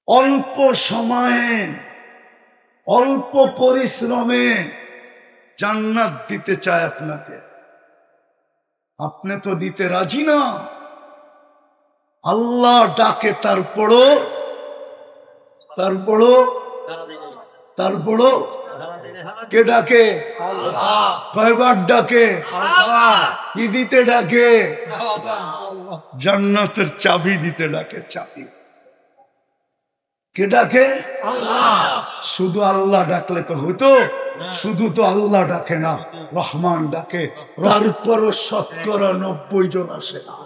অল্প সময়ে অল্প পরিশ্রমে জান্নাত দিতে চায় আপনাকে, আপনি তো দিতে রাজি না। আল্লাহ ডাকে, তারপরও কে ডাকে? কয়বার ডাকে? কি দিতে ডাকে? জান্নাতের চাবি দিতে ডাকে। চাবি কে ডাকে? শুধু আল্লাহ ডাকলে তো হইতো? শুধু তো আল্লাহ ডাকে না, রহমান ডাকে। তারপরও 90% জন আসে না।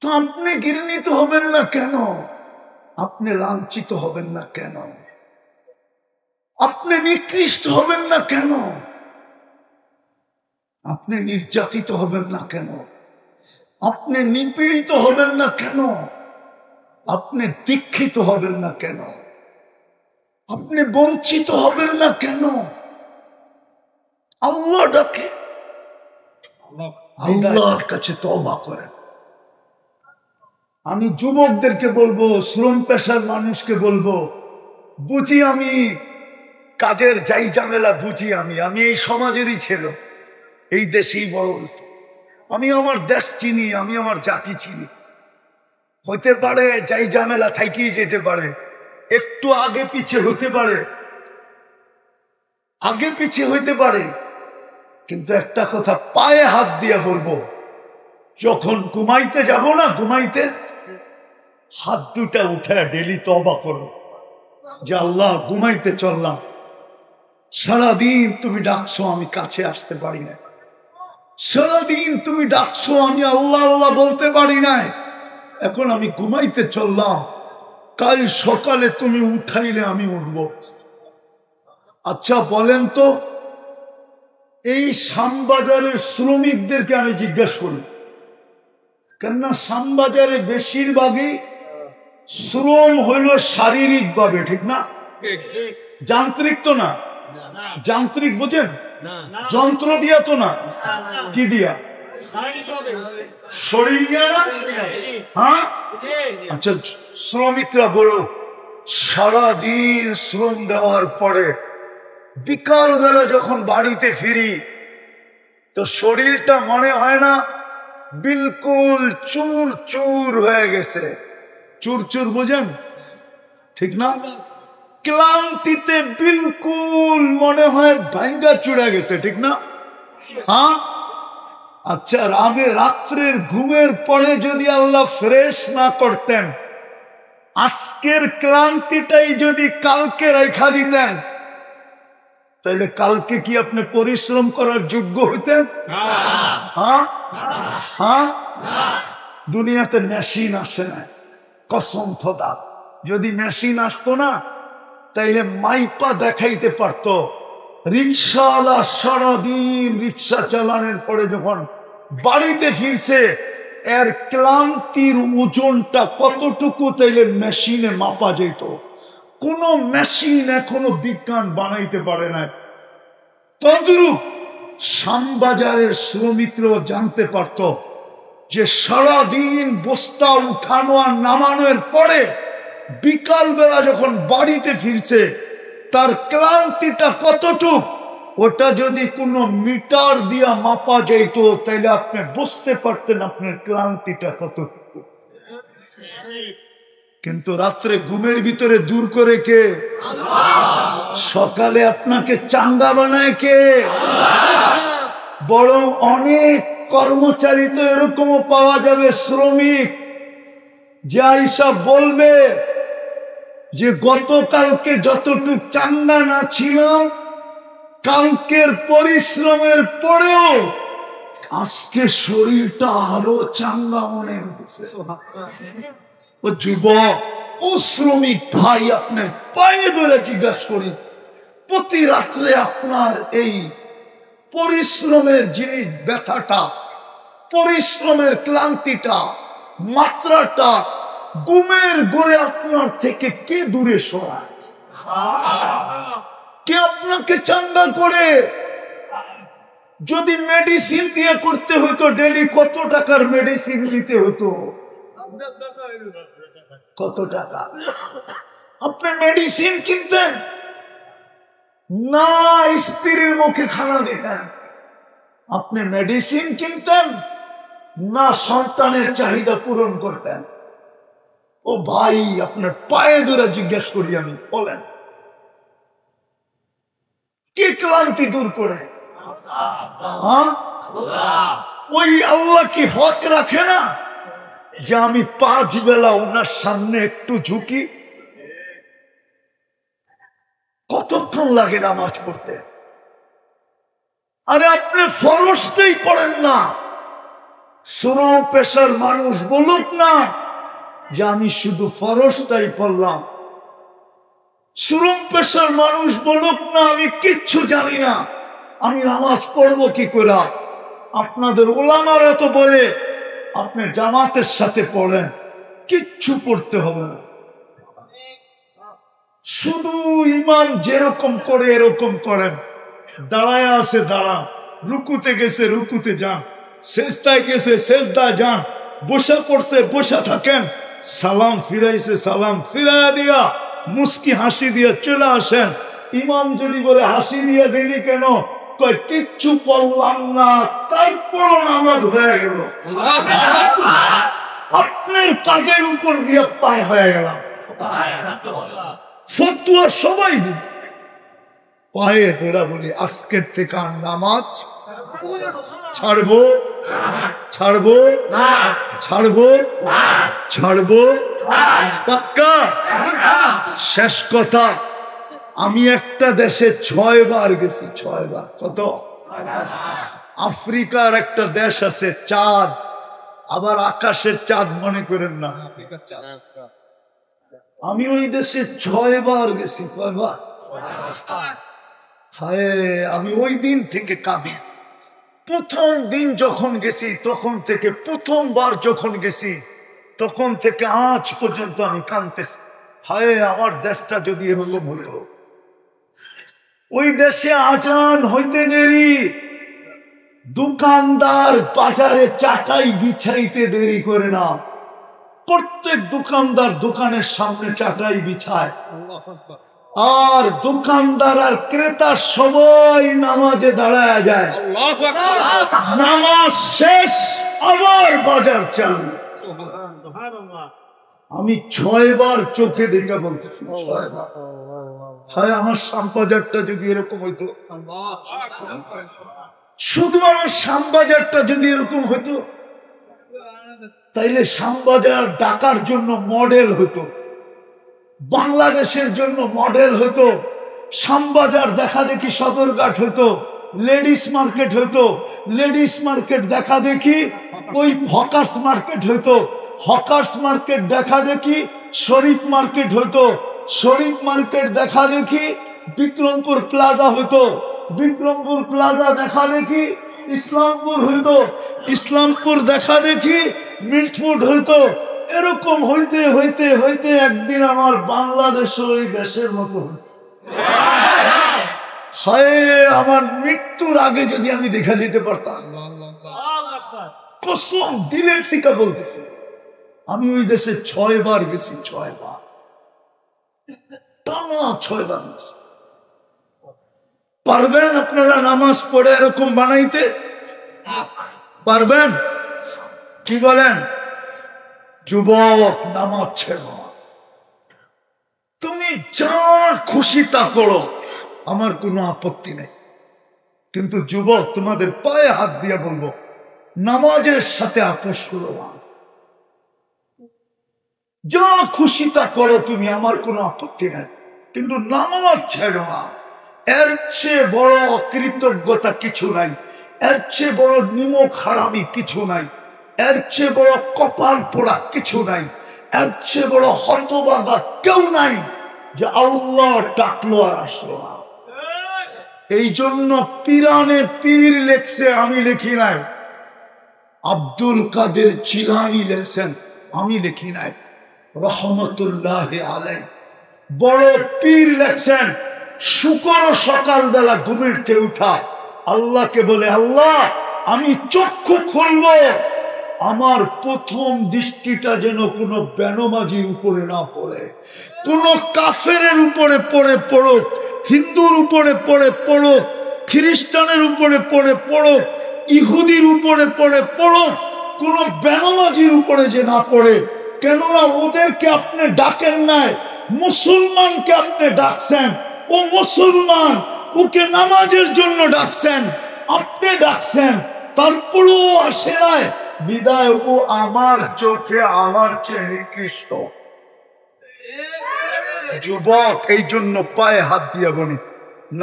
তো আপনি ঘৃণিত হবেন না কেন? আপনি লাঞ্ছিত হবেন না কেন? আপনি নিকৃষ্ট হবেন না কেন? আপনি নির্যাতিত হবেন না কেন? আপনি নিপীড়িত হবেন না কেন? আপনি দীক্ষিত হবেন না কেন? আপনি বঞ্চিত হবেন না কেন? আল্লাহ ডাকে, আল্লাহর কাছে তওবা করেন। আমি যুবকদেরকে বলবো, শ্রম পেশার মানুষকে বলবো, বুঝি আমি কাজের যাই ঝামেলা বুঝি। আমি এই সমাজেরই ছিল, এই দেশেই বড় হয়েছি। আমি আমার দেশ চিনি, আমি আমার জাতি চিনি। হইতে পারে যাই ঝামেলা থাইকেই যেতে পারে, একটু আগে পিছে হতে পারে, আগে পিছে হইতে পারে। কিন্তু একটা কথা পায়ে হাত দিয়ে বলবো, যখন ঘুমাইতে যাব না, ঘুমাইতে হাত দুটা উঠে ডেলি তওবা করো যে আল্লাহ ঘুমাইতে চললাম, সারাদিন তুমি ডাকছো, আমি কাছে আসতে পারি না। সারাদিন তুমি ডাকছো, আমি আল্লাহ আল্লাহ বলতে পারি নাই। এখন আমি ঘুমাইতে চললাম, কাল সকালে তুমি উঠাইলে আমি উঠব। আচ্ছা বলেন তো, এই শ্যামবাজারের শ্রমিকদেরকে আমি জিজ্ঞাসা করি, কেননা শ্যামবাজারে বেশিরভাগই শ্রম হইল শারীরিক ভাবে, ঠিক না? যান্ত্রিক তো না। যান্ত্রিক বুঝেন? যন্ত্র দিয়া তো না। কি দিয়া? শরীর দিয়া না? হ্যাঁ। আচ্ছা শ্রমিকরা বলো, সারাদিন শ্রম দেওয়ার পরে বিকাল বেলা যখন বাড়িতে ফিরি, তো শরীরটা মনে হয় না বিলকুল চুর চুর হয়ে গেছে? চুর চুর বুঝেন, ঠিক না? ক্লান্তিতে বিলকুল মনে হয় ভাঙ্গা চুড়ে গেছে, ঠিক না? হ্যাঁ। আচ্ছা রাত্রের ঘুমের পরে যদি আল্লাহ ফ্রেশ না করতেন, আজকের ক্লান্তিটাই যদি কালকে রেখা দিতেন, তাহলে কালকে কি আপনি পরিশ্রম করার যোগ্য হইতেন? হ্যাঁ হ্যাঁ। দুনিয়াতে মেশিন আসে না, কসম খোদা। যদি মেশিন আসতো না, তাইলে মাইপা দেখাইতে পারত রিক্সাওয়ালা সারাদিন রিক্সা চালানোর পরে যখন বাড়িতে ফিরছে, এর ক্লান্তির ওজনটা কতটুকু, তাইলে মেশিনে মাপা যেত। কোন মেশিন এখনো বিজ্ঞান বানাইতে পারে না। তদ্রূপ শ্যামবাজারের শ্রমিকরাও জানতে পারত যে সারাদিন বস্তা উঠানো আর নামানোর পরে বিকাল বেলা যখন বাড়িতে ফিরছে, তার ক্লান্তিটা কতটুক, ওটা যদি কোনো মিটার দিয়া মাপা যেত, তাইলে আপনি বুঝতে পারতেন আপনার ক্লান্তিটা কতটুকু। কিন্তু রাত্রে ঘুমের ভিতরে দূর করে কে? সকালে আপনাকে চাঙ্গা বানায় কে? বরং অনেক কর্মচারী তো এরকমও পাওয়া যাবে, শ্রমিক, যা হিসাব বলবে যে গতকালকে যতটুক চাঙ্গা না ছিলাম, কালকের পরিশ্রমের পরেও আজকে শরীরটা আরো চাঙ্গা মনে হতেছে। ও যুবক, ও শ্রমিক ভাই, আপনার পায়ে ধরে জিজ্ঞাসা করি, প্রতি রাত্রে আপনার এই পরিশ্রমের জিনিস, ব্যথাটা, পরিশ্রমের ক্লান্তিটা, মাত্রাটা ঘুমের ঘরে আপনার থেকে কে দূরে সরায়? কে আপনাকে চাঙ্গা করে? যদি মেডিসিন দিয়ে করতে হতো, ডেলি কত টাকার মেডিসিন নিতে হতো? কত টাকা? আপনি মেডিসিন কিনতেন না স্ত্রীর মুখে খানা দিতেন? আপনি মেডিসিন কিনতেন না সন্তানের চাহিদা পূরণ করতেন? ও ভাই, আপনার পায়ে ধরে জিজ্ঞেস করি আমি, বলেন কে ক্লান্তি দূর করে? ওই আল্লাহ কি হক রাখে না যে আমি 5 বেলা ওনার সামনে একটু ঝুঁকি? কতক্ষণ লাগে নামাজ পড়তে? আরে আপনি ফরজটাই পড়েন না। সুরা পেশার মানুষ বলুক না যে আমি শুধু ফরজটাই পড়লাম। সুরা পেশার মানুষ বলুক না আমি কিচ্ছু জানি না, আমি নামাজ পড়বো কি করে? আপনাদের ওলামারা তো বলে আপনি জামাতের সাথে পড়েন, কিচ্ছু পড়তে হবে না, শুধু ইমাম যেরকম করে এরকম করেন। দাঁড়ায় আছে দাঁড়ান, রুকুতে গেছে রুকুতে যান, সেজদায় গেছে সেজদায় যান, বসা পড়ছে বসা থাকেন, সালাম ফিরাইছে সালাম ফিরাইয়া দিয়া মুস্কি হাসি দিয়ে চলে আসেন। ইমাম যদি বলে হাসি দিয়ে গেলি কেন? কয় কিচ্ছু পড়লাম না, তারপর নামাজ হয়ে গেল। আপনার কাজের উপর দিয়ে পায় হয়ে গেলাম। ফতুয়া সবাই দিবে, পায়ে ধরা বলি আজকের থেকে আর নামাজ ছাড়বো ছাড়বো ছাড়বো ছাড়বো পাক্কা। শেষ কথা, আমি একটা দেশে 6 বার গেছি, 6 বার। কত? আফ্রিকার একটা দেশ আছে চাঁদ, আবার আকাশের চাঁদ মনে করেন না, আমি ওই দেশে 6 বার গেছি। কয়বার? হায়, আমি ওই দিন থেকে কাঁদি। প্রথম দিন যখন গেছি তখন থেকে, প্রথমবার যখন গেছি তখন থেকে আজ পর্যন্ত আমি কাঁদতেছি। হায়, আমার দেশটা যদি এরকম হতো। ওই দেশে আজান হইতে দেরি, দোকানদার বাজারে চাটাই বিছাইতে দেরি করে না। প্রত্যেক দোকানদার দোকানের সামনে চাটাই বিছায়, আর দোকানদার আর ক্রেতা সবাই নামাজে দাঁড়ায় যায়। নামাজ শেষ, আবার বাজার চালু। আমি 6 বার চোখে দেখে বলতেছি, 6 বার। হায়, আমার শ্যামবাজারটা যদি এরকম হইতো, শুধু আমার শ্যামবাজারটা যদি এরকম হইতো, তাইলে শ্যামবাজার ঢাকার জন্য মডেল হতো, বাংলাদেশের জন্য মডেল হতো। শ্যামবাজার দেখা দেখি সদরঘাট হতো, লেডিস মার্কেট হতো, লেডিস মার্কেট দেখা দেখি ওই হকার্স মার্কেট হতো, হকার্স মার্কেট দেখা দেখি শরীফ মার্কেট হতো, শরীফ মার্কেট দেখা দেখি বিক্রমপুর প্লাজা হতো, বিক্রমপুর প্লাজা দেখা দেখি ইসলামপুর হইতো, ইসলামপুর দেখা দেখি মিল্টফুড হইতো। এরকম হইতে হইতে হইতে একদিন আমার বাংলাদেশ ওই দেশের মতো। হায়, আমার মৃত্যুর আগে যদি আমি দেখা যেতে পারতাম, কসম দিলের থেকে বলতেছি, আমি ওই দেশে 6 বার গেছি, 6 বার, টানা 6 বার গেছি। পারবেন আপনারা নামাজ পড়ে এরকম বানাইতে? পারবেন? কি বলেন? যুবক, নামাজ ছেড়ো না, তুমি যা খুশি তা করো, আমার কোনো আপত্তি নেই। কিন্তু যুবক, তোমাদের পায়ে হাত দিয়ে বলবো, নামাজের সাথে আপোষ করো না। যা খুশি তা করো তুমি, আমার কোনো আপত্তি নেই, কিন্তু নামাজ ছেড়ো না। এর চেয়ে বড় অকৃতজ্ঞতা কিছু নাই, এর চেয়ে বড় নিমক হারামি কিছু নাই, এর চেয়ে বড় কপাল পোড়া কিছু নাই, এর চেয়ে বড় হতভাগা কেউ নাই যে আল্লাহ ডাকলো আর আসলো না। এই জন্য পিরানে পীর লেখছে, আমি লিখি নাই। আব্দুল কাদের জিলানী লেখছেন, আমি লিখি নাই, রহমতুল্লাহ আলাইহি। বড় পীর লেখছেন, শুকর সকালবেলা ঘুমেরতে উঠা আল্লাহকে বলে, আল্লাহ আমি চক্ষু খুলবো আমার প্রথম দৃষ্টিটা যেন কোনো বেনমাজির উপরে না পড়ে, কোন কাফেরের উপরে পড়ুক, হিন্দুর উপরে পড়ুক, খ্রিস্টানের উপরে পড়ুক, ইহুদির উপরে পড়ুক, কোন বেনমাজির উপরে যে না পড়ে। কেননা ওদেরকে আপনি ডাকেন নাই, মুসলমানকে আপনি ডাকছেন। ও মুসলমান, ওকে নামাজের জন্য ডাকছেন, আপনি ডাকছেন, তারপরেও আসে নাই বিদায় ও আমার চোখে আমার চেয়ে নিকৃষ্ট। যুবক, এই জন্য পায়ে হাত দিয়ে বলি,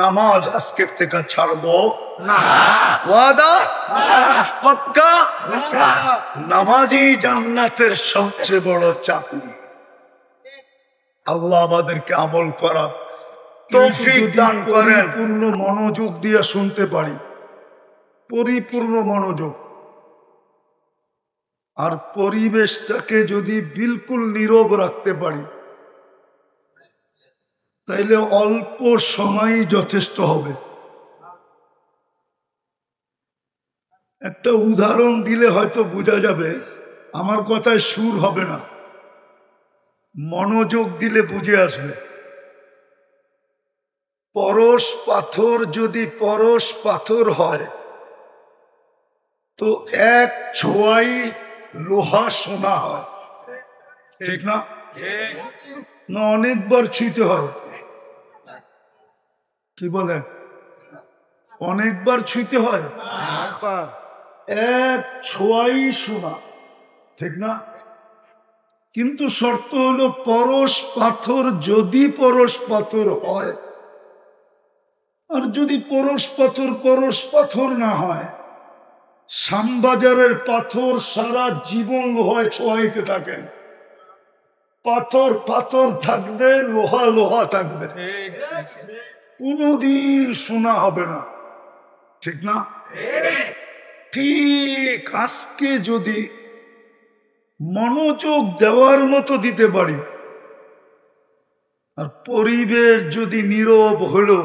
নামাজ আজকের থেকে ছাড়বো না। ওয়াদা পাক্কা? নামাজই জান্নাতের সবচেয়ে বড় চাবি। আল্লাহ আমাদেরকে আমল করা তৌফিক দান করেন। পূর্ণ মনোযোগ দিয়ে শুনতে পারি, পরিপূর্ণ মনোযোগ। আর পরিবেশটাকে যদি বিলকুল নীরব রাখতে পারি, তাইলে অল্প সময়ই যথেষ্ট হবে। একটা উদাহরণ দিলে হয়তো বোঝা যাবে, আমার কথায় সুর হবে না, মনোযোগ দিলে বুঝে আসবে। পরশ পাথর যদি পরশ পাথর হয়, তো এক ছোঁয়াই লোহা সোনা হয়, ঠিক না? না অনেকবার ছুঁতে হয়? কি বলেন? অনেকবার ছুঁতে হয়? এক ছোঁয়াই সোনা, ঠিক না? কিন্তু শর্ত হলো পরশ পাথর যদি পরশ পাথর হয়, আর যদি পরশ পাথর না হয়, শ্যামবাজারের পাথর সারা জীবন লোহায় ছোঁয়াইতে থাকেন, পাথর থাকবে, লোহা থাকবে, কোনদিন সোনা হবে না, ঠিক না? ঠিক আজকে যদি মনোযোগ দেওয়ার মতো দিতে পারি, আর পরিবেশ যদি নীরব হলো,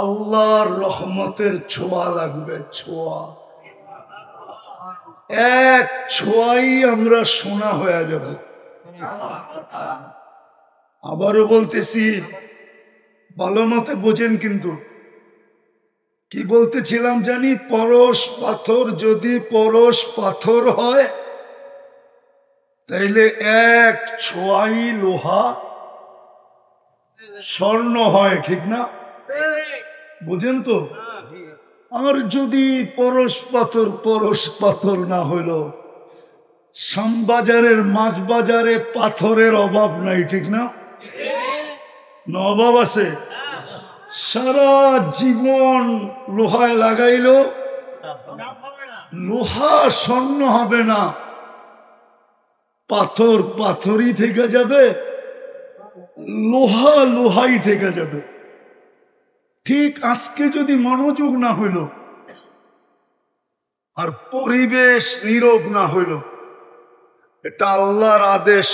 আল্লাহর রহমতের ছোঁয়া লাগবে, ছোঁয়া। এক ছোঁয়াই আমরা সোনা হয়ে যাব। আবারও বলতেছি, ভালো মতে বোঝেন কিন্তু। কি বলতেছিলাম জানি? পরশ পাথর যদি পরশ পাথর হয়, তাইলে এক ছোঁয়াই লোহা স্বর্ণ হয়, ঠিক না? বুঝেন তো? আর যদি পরশ পাথর না হইল, শ্যামবাজারের মাছ বাজারে পাথরের অভাব নাই, ঠিক না? অভাব আছে? সারা জীবন লোহায় লাগাইল, লোহা স্বর্ণ হবে না, পাথরই থেকে যাবে, লোহাই থেকে যাবে। ঠিক আজকে যদি মনোযোগ না হইল, আর পরিবেশ নীরব না হইল, এটা আল্লাহর আদেশ,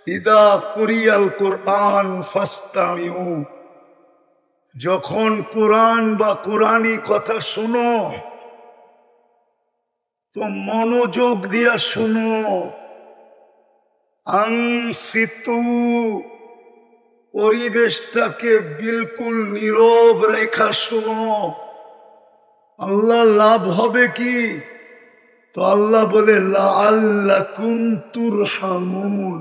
ইদা কুরিয়াল কুরআন ফাসতামিউ, যখন কোরআন বা কোরআনী কথা শুনো তো মনোযোগ দিয়া শুনো। আনসিতু, পরিবেশটাকে বিলকুল নীরব রেখা শুনো। আল্লাহ লাভ হবে কি? তো আল্লাহ বলে লাআল্লাকুম তুরহামুন,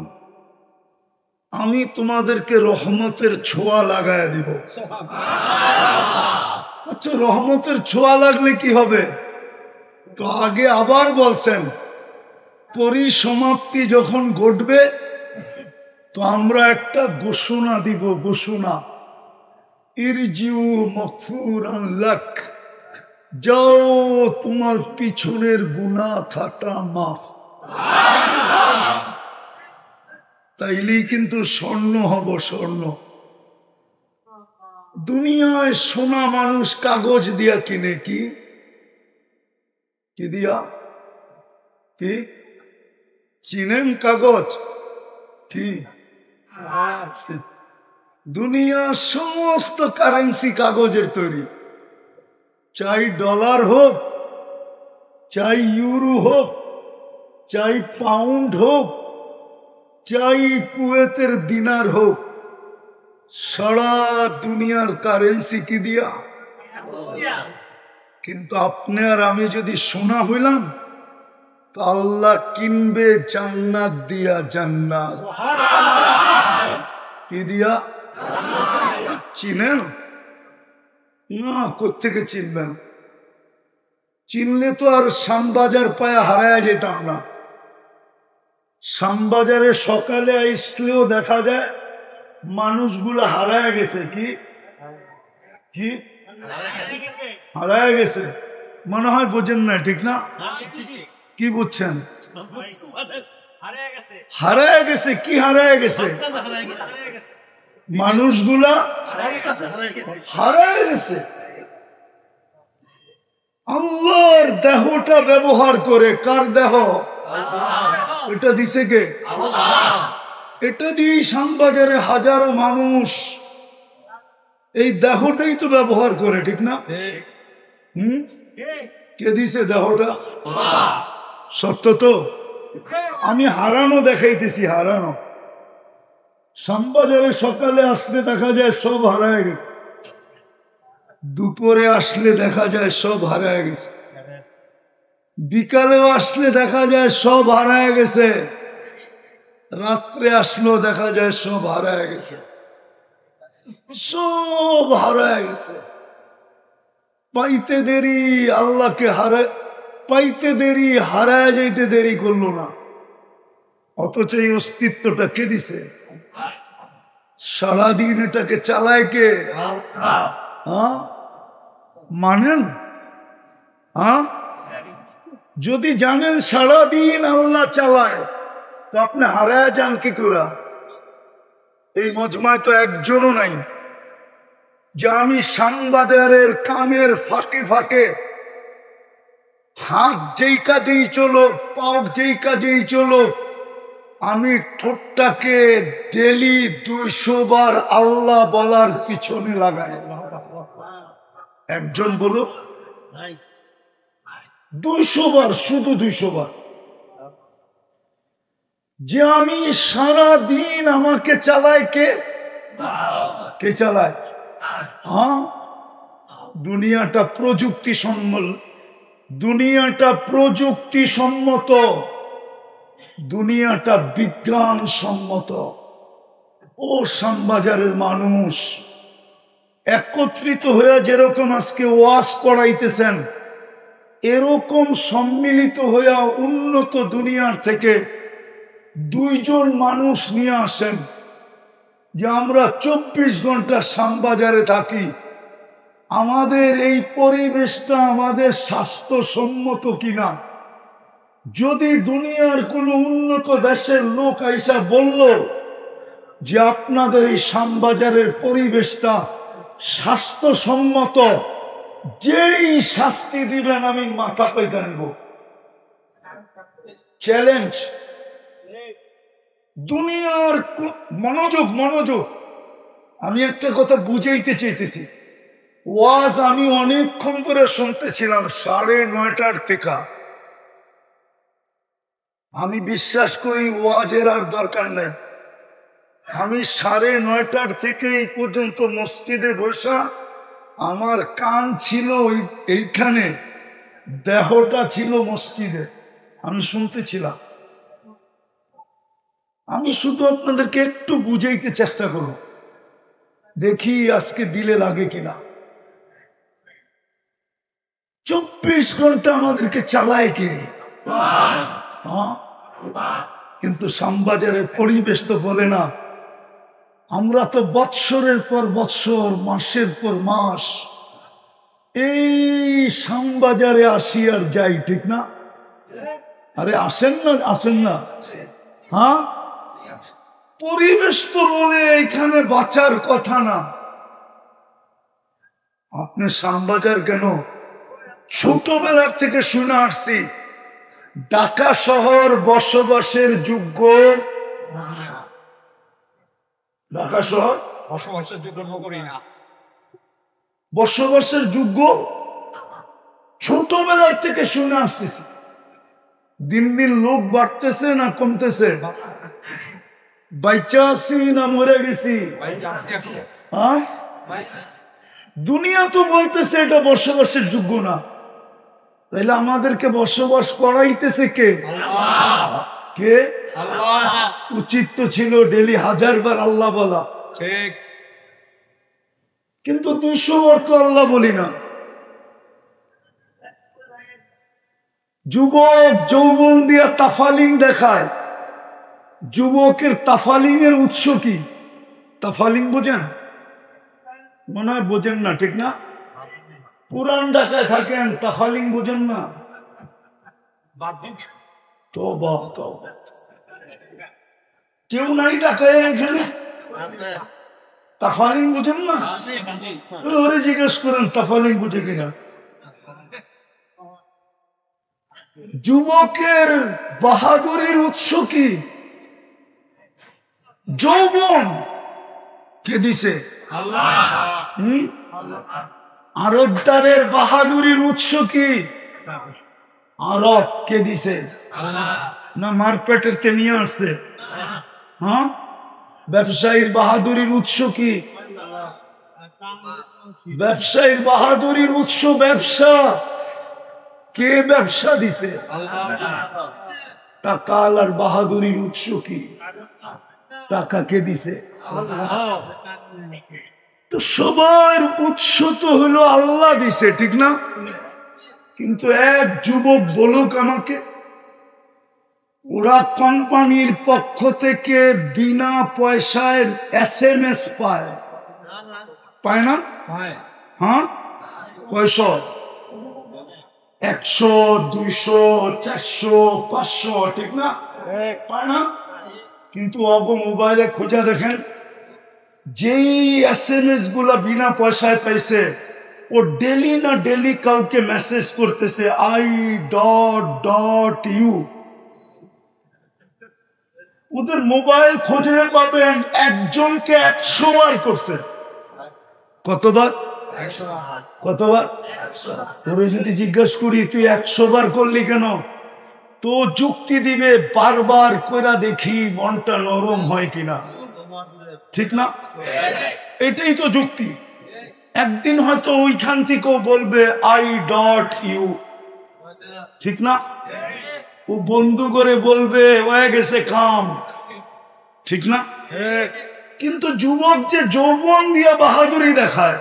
আমি তোমাদেরকে রহমতের ছোঁয়া লাগায় দিব। আচ্ছা, রহমতের ছোঁয়া লাগলে কি হবে? তো আগে আবার বলছেন, পরিসমাপ্তি যখন ঘটবে তো আমরা একটা ঘোষণা দিব, ঘোষণা, ইরজিউ মাগফুরান লাক, যাও তোমার পিছনের গুনাহ খাতা মাফ। তাইলেই কিন্তু স্বর্ণ হব, স্বর্ণ। দুনিয়ায় সোনা মানুষ কাগজ দিয়া কিনে, কি দিয়া? কি চিনেন? কাগজ কি? দুনিয়া সমস্ত কারেন্সি কাগজের তৈরি, চাই ডলার হোক, চাই ইউরো হোক, চাই পাউন্ড হোক, চাই কুয়েতের দিনার হোক, সারা দুনিয়ার কারেন্সি কি দিয়া? কিন্তু আপনি আর আমি যদি সোনা হইলাম, তা আল্লাহ কিনবে জান্নাত দিয়া। জান্নাত কি দিয়া? চিনেন না? কোত্থেকে চিনবেন? চিনলে তো আর শ্যামবাজার পায়ে হারায়া যেতাম না। শ্যামবাজারে সকালে আসলেও দেখা যায় মানুষগুলো হারায়া গেছে। কি কি হারায়া গেছে? মনে হয় বোঝেন না, ঠিক না? কি বুঝছেন? হারায়া গেছে। কি হারায়া গেছে? মানুষগুলা হারায়া গেছে। আল্লাহর দেহটা ব্যবহার করে। কার দেহ? এটা দিছে কে? এটা দিয়ে শ্যামবাজারে হাজারো মানুষ এই দেহটাই তো ব্যবহার করে, ঠিক না? কে দিছে দেহটা? সত্য তো? আমি হারানো দেখাইতেছি, হারানো। শ্যামবাজারে সকালে আসলে দেখা যায় সব হারায় গেছে, দুপুরে আসলে দেখা যায় সব হারায় গেছে, বিকালেও আসলে দেখা যায় সব হারায় গেছে, রাত্রে আসলেও দেখা যায় সব হারায় গেছে, সব হারায় গেছে। পাইতে দেরি, আল্লাহকে পাইতে দেরি, হারায় যাইতে দেরি করলো না। অথচ এই অস্তিত্বটা কে দিছে? সারাদিন এটাকে চালায় কে? মানেন? যদি জানেন সারাদিন আল্লাহ চালায়, তো আপনি হারায় যান কি করে? এই মজমায় তো একজনও নাই যে আমি শ্যামবাজারের কামের ফাঁকে ফাঁকে হাত যেই কাজেই চলো, পাও যেই কাজেই চলো, আমি ঠোঁটটাকে ডেলি 200 বার আল্লাহ বলার পিছনে লাগাই। একজন বলুক 200 বার, শুধু 200 বার। যে আমি সারা দিন আমাকে চালায় কে? কে চালায়? দুনিয়াটা প্রযুক্তি সম্মত, দুনিয়াটা প্রযুক্তি সম্মত, দুনিয়াটা বিজ্ঞান সম্মত। ও শ্যামবাজারের মানুষ একত্রিত হয়ে যেরকম আজকে ওয়াজ করাইতেছেন, এরকম সম্মিলিত হয়ে উন্নত দুনিয়ার থেকে 2 জন মানুষ নিয়ে আসেন যে আমরা 24 ঘন্টা শ্যামবাজারে থাকি। আমাদের এই পরিবেশটা আমাদের স্বাস্থ্যসম্মত কিনা? যদি দুনিয়ার কোনো উন্নত দেশের লোক আইসা বলল যে আপনাদের এই শ্যামবাজারের পরিবেশটা স্বাস্থ্যসম্মত, যেই শাস্তি দিবেন আমি মাথা পেতে নিব। চ্যালেঞ্জ। দুনিয়ার মনোযোগ, মনোযোগ। আমি একটা কথা বুঝাইতে চাইতেছি। ওয়াজ আমি অনেকক্ষণ ধরে শুনতেছিলাম 9:30 থেকে। আমি বিশ্বাস করি ওয়াজের আর দরকার নেই। আমি 9:30 থেকে এই পর্যন্ত মসজিদে বসা, আমার কান ছিল এইখানে, দেহটা ছিল মসজিদে, আমি শুনতেছিলাম। আমি শুধু আপনাদেরকে একটু বুঝাইতে চেষ্টা করব, দেখি আজকে দিলে লাগে কিনা। 24 ঘন্টা আমাদেরকে চালায় কে? কিন্তু শ্যামবাজারের পরিবেশ তো বলে না। আমরা তো বৎসরের পর বৎসর, মাসের পর মাস এই শ্যামবাজারে আসি আর যাই, ঠিক না? আরে আসেন না? আসেন না? পরিবেশ তো বলে এখানে বাঁচার কথা না। আপনি শ্যামবাজার কেন? ছোটবেলার থেকে শুনে আসছি ঢাকা শহর বসবাসের যোগ্য, ঢাকা শহর বসবাসের যোগ্য নগরী না, বসবাসের যোগ্য ছোটবেলার থেকে শুনে আসতেছি। দিন দিন লোক বাড়তেছে না কমতেছে? বাইচা আছি না মরে গেছি? দুনিয়া তো বলতেছে এটা বসবাসের যোগ্য না, তাইলে আমাদেরকে বসবাস করাইতেছে কে? কে? উচিত তো ছিল ডেলি 1000 বার আল্লাহ বলা, ঠিক, কিন্তু 200 বার তো আল্লাহ বলি না। যুবক যৌবন দিয়া তাফালিং দেখায়। যুবকের তাফালিং এর উৎস কি? তাফালিং বোঝেন? মনে হয় বোঝেন না, ঠিক না? পুরান ঢাকায় থাকেন, তাফালিং বোঝেন না? তওবা তওবা, কেউ নাই ঢাকায় এখানে তাফালিং বোঝেন না? ওরে জিজ্ঞেস করেন তাফালিং বুঝে কিনা। যুবকের বাহাদুরির উৎস কি? যৌবন। কে দিছে? আরবদারের বাহাদুরির উৎস কি? আরব। কে দিছে? না মারপেটের তে নিয়ে আসছে? হ্যাঁ। ব্যবসায়ীর বাহাদুরির উৎস কি? ব্যবসায়ীর বাহাদুরির উৎস ব্যবসা। কে ব্যবসা দিছে? টাকা। আলার বাহাদুরির উৎস কি? টাকা। কে দিছে? তো সবার উৎস তো হলো আল্লাহ দিছে, ঠিক না? কিন্তু এক যুবক বলুক আমাকে, ওরা কোম্পানির পক্ষ থেকে বিনা পয়সায় SMS পায়, পায় না? হ্যাঁ, পয়সা 100, 200, 400, 500, ঠিক না? পায় না? কিন্তু অগ মোবাইলে খোঁজা দেখেন, যেই SMS গুলা বিনা পয়সায় পাইছে, ও ডেলি না ডেলি কাউকে মেসেজ করতেছে I.U। ওদের মোবাইল খোঁজে পাবেন একজনকে 100 বার করছে। কতবার? কতবার? তোরে যদি জিজ্ঞাসা করি তুই 100 বার করলি কেন, তো যুক্তি দিবে বারবার কইরা দেখি মনটা নরম হয় কিনা, ঠিক না? এটাই তো যুক্তি। একদিন হয়তো ওইখান থেকেও বলবে I.U, ঠিক না? ও বন্ধু করে বলবে হয়ে গেছে কাম, ঠিক না? কিন্তু যুবক যে যৌবন দিয়া বাহাদুরি দেখায়,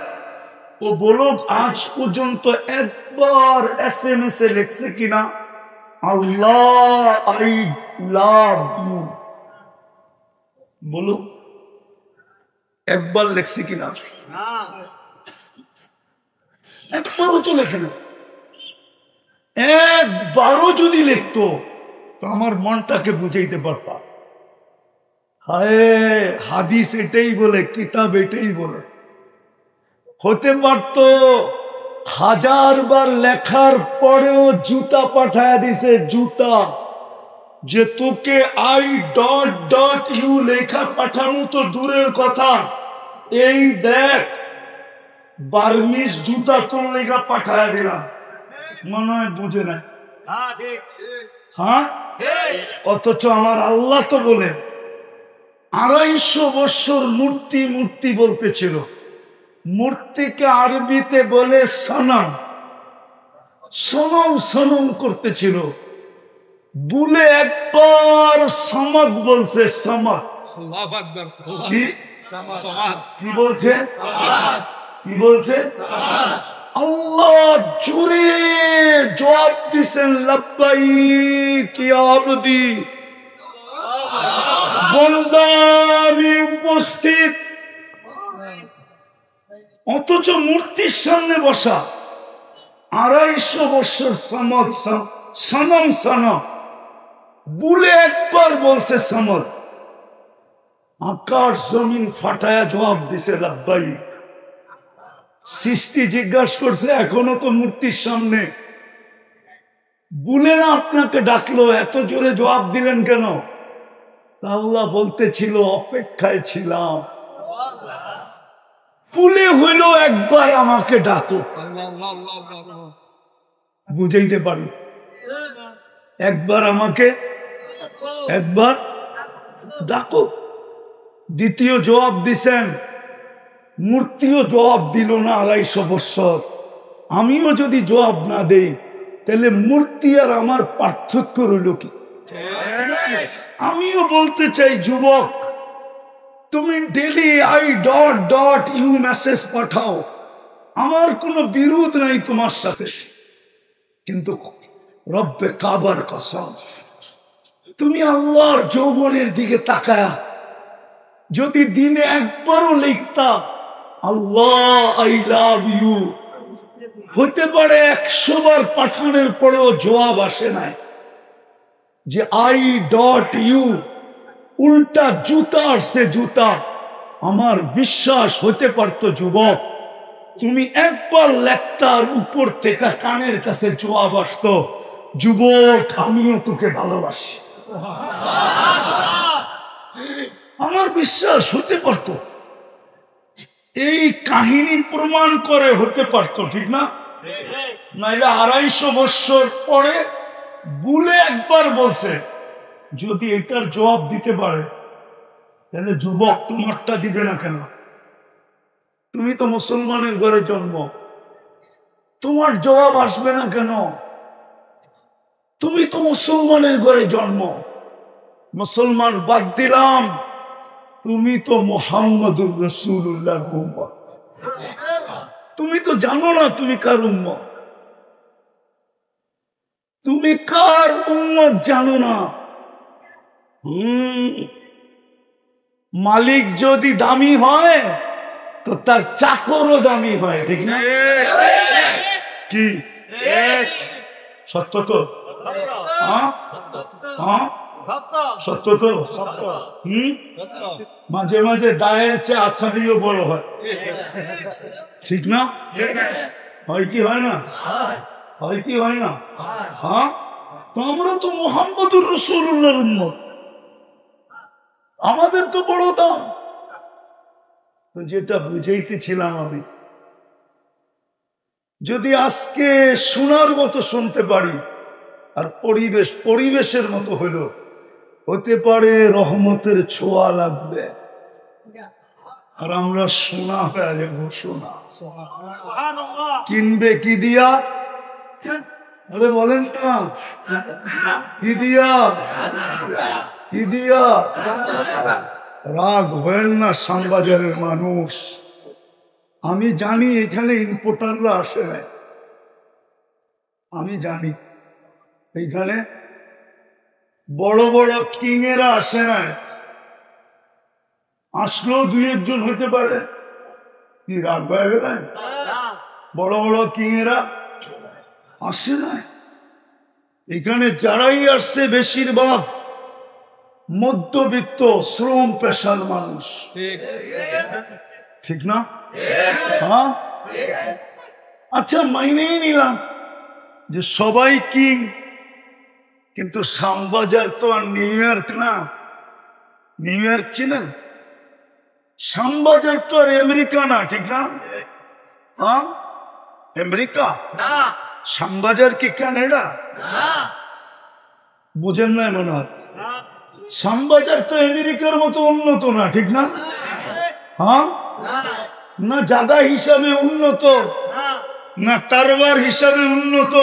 ও বলুক আজ পর্যন্ত একবার SMS এ লিখছে কিনা আল্লাহ I লাভ ইউ? বলুক একবার লিখছে কিনা? একবারও তো লেখে না। একবারও যদি লিখতো তো আমার মনটাকে বুঝাইতে পারতাম। হায়, হাদিস এটাই বলে, কিতাব এটাই বলে। হতে পারত 1000 বার লেখার পরেও জুতা পাঠায় দিছে, জুতা, যে তোকে I.U লেখা পাঠানো তো দূরের কথা, এই দেখ বার্মিস জুতা তোর লেখা পাঠায় দিলাম। মনে হয় বুঝে না। হ্যাঁ, অথচ আমার আল্লাহ তো বলে 250 বছর মূর্তি মূর্তি বলতেছিল। মূর্তিকে আরবিতে বলে সনম, সনম সনম করতেছিল। বলে একবার সমাদ বলছে, সমাদ। কি বলছে? কি বলছে? আল্লাহ জুড়ে জবাব দিছেন লাব্বাইক ইয়া আবদি, বান্দা আমি উপস্থিত। অথচ মূর্তির সামনে বসা 250 বছর সমদ সনম সনম বলে একবার বলছে সমদ, আকাশ জমিন ফাটায়া জবাব দিছে লাব্বাইক। সৃষ্টি জিজ্ঞাসা করছে এখনো তো মূর্তির সামনে বলে না আপনাকে ডাকলো, এত জোরে জবাব দিলেন কেন? আল্লাহ বলতেছিল অপেক্ষায় ছিলাম, ফুলে হইল একবার আমাকে ডাকো। বুঝাইতে পারি? একবার আমাকে একবার ডাকো। দ্বিতীয় জবাব দিছেন, মূর্তিও জবাব দিল না 250 বছর। আমিও যদি জবাব না দেই তাহলে মূর্তি আর আমার পার্থক্য রইল কি? আমিও বলতে চাই, যুবক, তুমি ডেলি .ইউ মেসেজ পাঠাও, আমার কোনো বিরোধ নাই তোমার সাথে, কিন্তু রব্বে কাবার কসম, তুমি আল্লাহর যৌবনের দিকে তাকায়া যদি দিনে একবারও লিখতা আল্লাহ আই লাভ ইউ, হতে পারে 100 বার পাঠানোর পরেও জবাব আসে নাই, যে .ইউ উল্টা জুতা আসছে, জুতা, আমার বিশ্বাস হতে পারতো যুবক তুমি একবার লেখতার উপর থেকে কানের কাছে জবাব আসতো, যুবক আমিও তোকে ভালোবাসি। আমার বিশ্বাস হতে পারত, এই কাহিনী প্রমাণ করে হতে পারত, ঠিক না? নাইলে 250 বছর পরে ভুলে একবার বলছে, যদি এটার জবাব দিতে পারে তাহলে যুবক তোমারটা দিবে না কেন? তুমি তো মুসলমানের ঘরে জন্ম, তোমার জবাব আসবে না কেন? তুমি তো মুসলমানের ঘরে জন্ম, মুসলমান বাদ দিলাম, তুমি তো মুহাম্মদুর রাসূলুল্লাহর উম্মত। তুমি তো জানো না তুমি কার উম্মত, তুমি কার উম্মত জানো না। মালিক যদি দামি হয় তো তার চাকরও দামি হয়, ঠিক না? কি সত্য তো? সত্য তো? মাঝে মাঝে দায়ের চেয়ে আছাড়িও বড় হয়, ঠিক না? হয় কি হয় না? হয় কি হয় না? হ্যাঁ, তো আমরা তো মুহাম্মদুর রাসূলুল্লাহর উম্মত, আমাদের তো বড় দাম। তো যেটা বুঝাইতেছিলাম আমি, যদি আজকে শোনার মতো শুনতে পারি আর পরিবেশের মতো হইল, হতে পারে রহমতের ছোঁয়া লাগবে আর আমরা শোনা হয়ে যাবো। শোনা কিনবে কি দিয়া? আরে বলেন না, কি দিয়া? কি দিয়া? রাগ হয়েন না শ্যামবাজারের মানুষ, আমি জানি এখানে ইম্পোর্টাররা আসে নাই, আমি জানি এইখানে বড় বড় কিংয়েরা আসে নাই, আসলেও 2-1 জন হতে পারে, কি রাগ হয়ে গেলেন? বড় বড় কিংয়েরা আসে নাই। এখানে যারাই আসছে বেশিরভাগ মধ্যবিত্ত শ্রম পেশার মানুষ, ঠিক না? হ্যাঁ, আচ্ছা মাইনেই নিলাম যে সবাই কিং, কিন্তু শ্যামবাজার তো আর নিউ ইয়র্ক না। নিউ ইয়র্ক চিনেন? শ্যামবাজার তো আর আমেরিকা না, ঠিক না? হ্যাঁ, আমেরিকা শ্যামবাজার কি কানাডা? বুঝেন না মনে হয়। শ্যামবাজার তো আমেরিকার মতো উন্নত না, ঠিক না? হ্যাঁ, না জায়গা হিসাবে উন্নত, না কারবার হিসাবে উন্নত।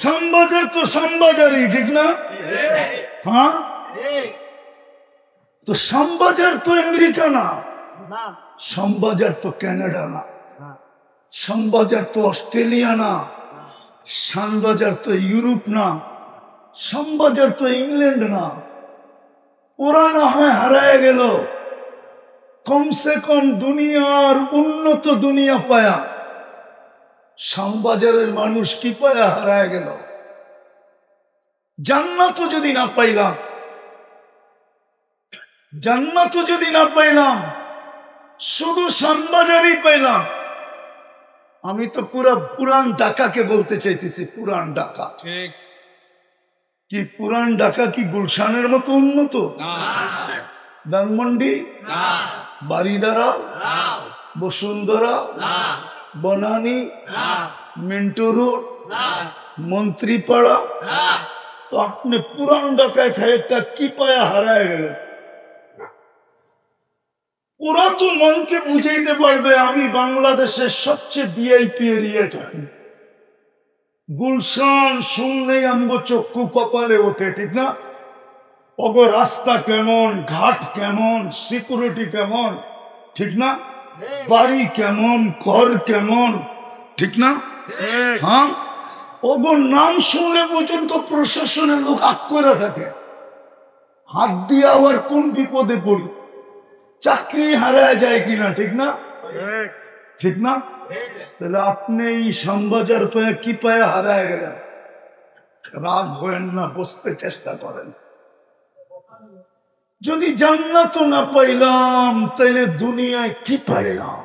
শ্যামবাজার তো শ্যামবাজারই, ঠিক না? হ্যাঁ, তো শ্যামবাজার তো আমেরিকা না, শ্যামবাজার তো কানাডা না, শ্যামবাজার তো অস্ট্রেলিয়া না, শ্যামবাজার তো ইউরোপ না, শ্যামবাজার তো ইংল্যান্ড না। ওরা না হয় হারায় গেল, কমসে কম দুনিয়ার উন্নত দুনিয়া পায়া, শ্যামবাজারের মানুষ কি পায়া হারায় গেল? জান্নাত যদি না পাইলাম, জান্নাত যদি না পাইলাম, শুধু শ্যামবাজারই পাইলাম। আমি তো পুরান ঢাকাকে বলতে চাইতেছি, পুরান ঢাকা। কি পুরান ঢাকা কি গুলশানের মতো উন্নত? ধানমন্ডি, বারিধারা, বসুন্ধরা, বনানী, মিন্টু রোড, মন্ত্রী পাড়া? তো আপনি পুরান ঢাকায় থেকে কি পায়া হারায় গেলেন? ওরা তো মনকে বুঝাইতে পারবে আমি বাংলাদেশের সবচেয়ে ভিআইপি এরিয়া থাকি। গুলশান শুনলেই আমগো চক্ষু কপালে ওঠে, ঠিক না? অগ রাস্তা কেমন, ঘাট কেমন, সিকিউরিটি কেমন, ঠিক না? বাড়ি কেমন, ঘর কেমন, ঠিক না? হ্যাঁ, ওগো নাম শুনলে পর্যন্ত প্রশাসনের লোক আগ করে থাকে। হাত দিয়ে আবার কোন বিপদে পড়ি, চাকরি হারায় যায় কিনা, ঠিক না? ঠিক না? তাহলে আপনি এই শ্যামবাজার পায়া কি পায়া হারায় গেলেন? রাগ হয়েন না, বুঝতে চেষ্টা করেন। যদি জান্নাত না পাইলাম তাইলে দুনিয়ায় কি পাইলাম?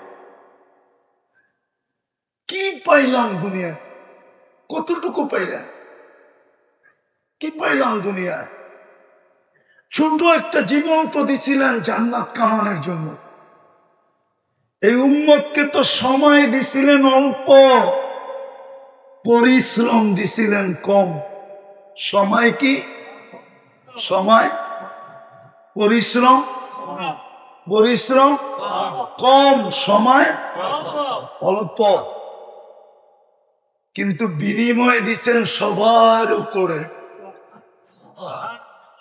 কি পাইলাম দুনিয়ায়? কতটুকু পাইলেন? কি পাইলাম দুনিয়ায়? ছোট একটা জীবন তো দিছিলেন জান্নাত কামানোর জন্য। এই উম্মতকে তো সময় দিছিলেন অল্প, পরিশ্রম দিছিলেন কম। সময় কি? সময়, পরিশ্রম, পরিশ্রম কম, সময় অল্প, কিন্তু বিনিময় দিছেন সবার উপরে।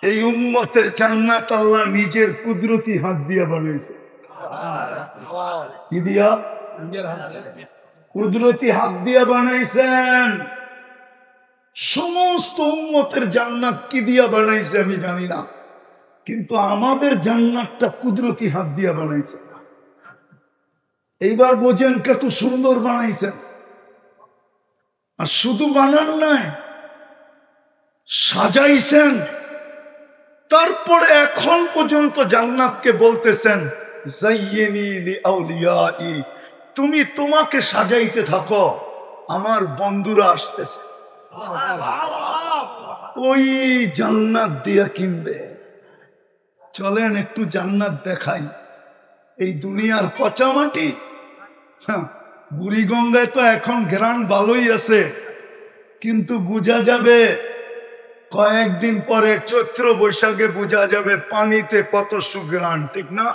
এই উম্মতের জান্নাত আল্লাহ নিজের কুদরতি হাত দিয়া বানাইছে। কি দিয়া? কুদরতি হাত দিয়া বানাইছেন। সমস্ত উম্মতের জান্নাত কি দিয়া বানাইছে আমি জানি না, কিন্তু আমাদের জান্নাতটা কুদরতি হাত দিয়া বানাইছে। এইবার বোঝেন কত সুন্দর বানাইছেন। আর শুধু বানান নাই, সাজাইছেন। তারপরে এখন পর্যন্ত জান্নাতকে বলতেছেন জাইয়িনি লিআউলিয়াই, তুমি তোমাকে সাজাইতে থাকো, আমার বন্ধুরা আসতেছে। ওই জান্নাত দিয়া কিনবে। চলেন একটু জান্নাত দেখাই। এই দুনিয়ার পচা মাটি। বুড়িগঙ্গায় তো এখন গ্রান ভালোই আছে, কিন্তু বোঝা যাবে কয়েকদিন পরে, চৈত্র বৈশাখে বোঝা যাবে পানিতে কত সুগ্রান, ঠিক না?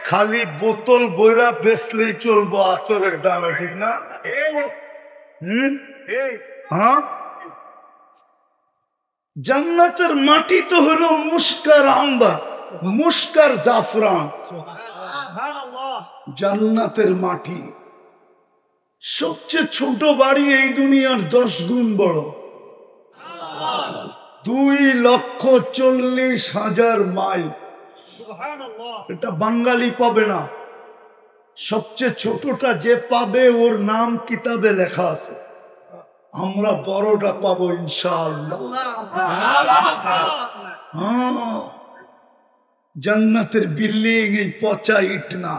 খালি বোতল বইরা বেচলেই চলবো আতরের দামে, ঠিক না? হ্যাঁ, জান্নাতের মাটি তো হলো মুস্কার আম্বার, মুস্কার জাফরান। জান্নাতের মাটি। সবচেয়ে ছোট বাড়ি এই দুনিয়ার 10 গুণ বড়। 2,40,000 মাইল। এটা বাঙালি পাবে না। সবচেয়ে ছোটটা যে পাবে ওর নাম কিতাবে লেখা আছে। আমরা বড়টা পাবো ইনশাআল্লাহ। জান্নাতের বিল্ডিং এই পচা ইট না,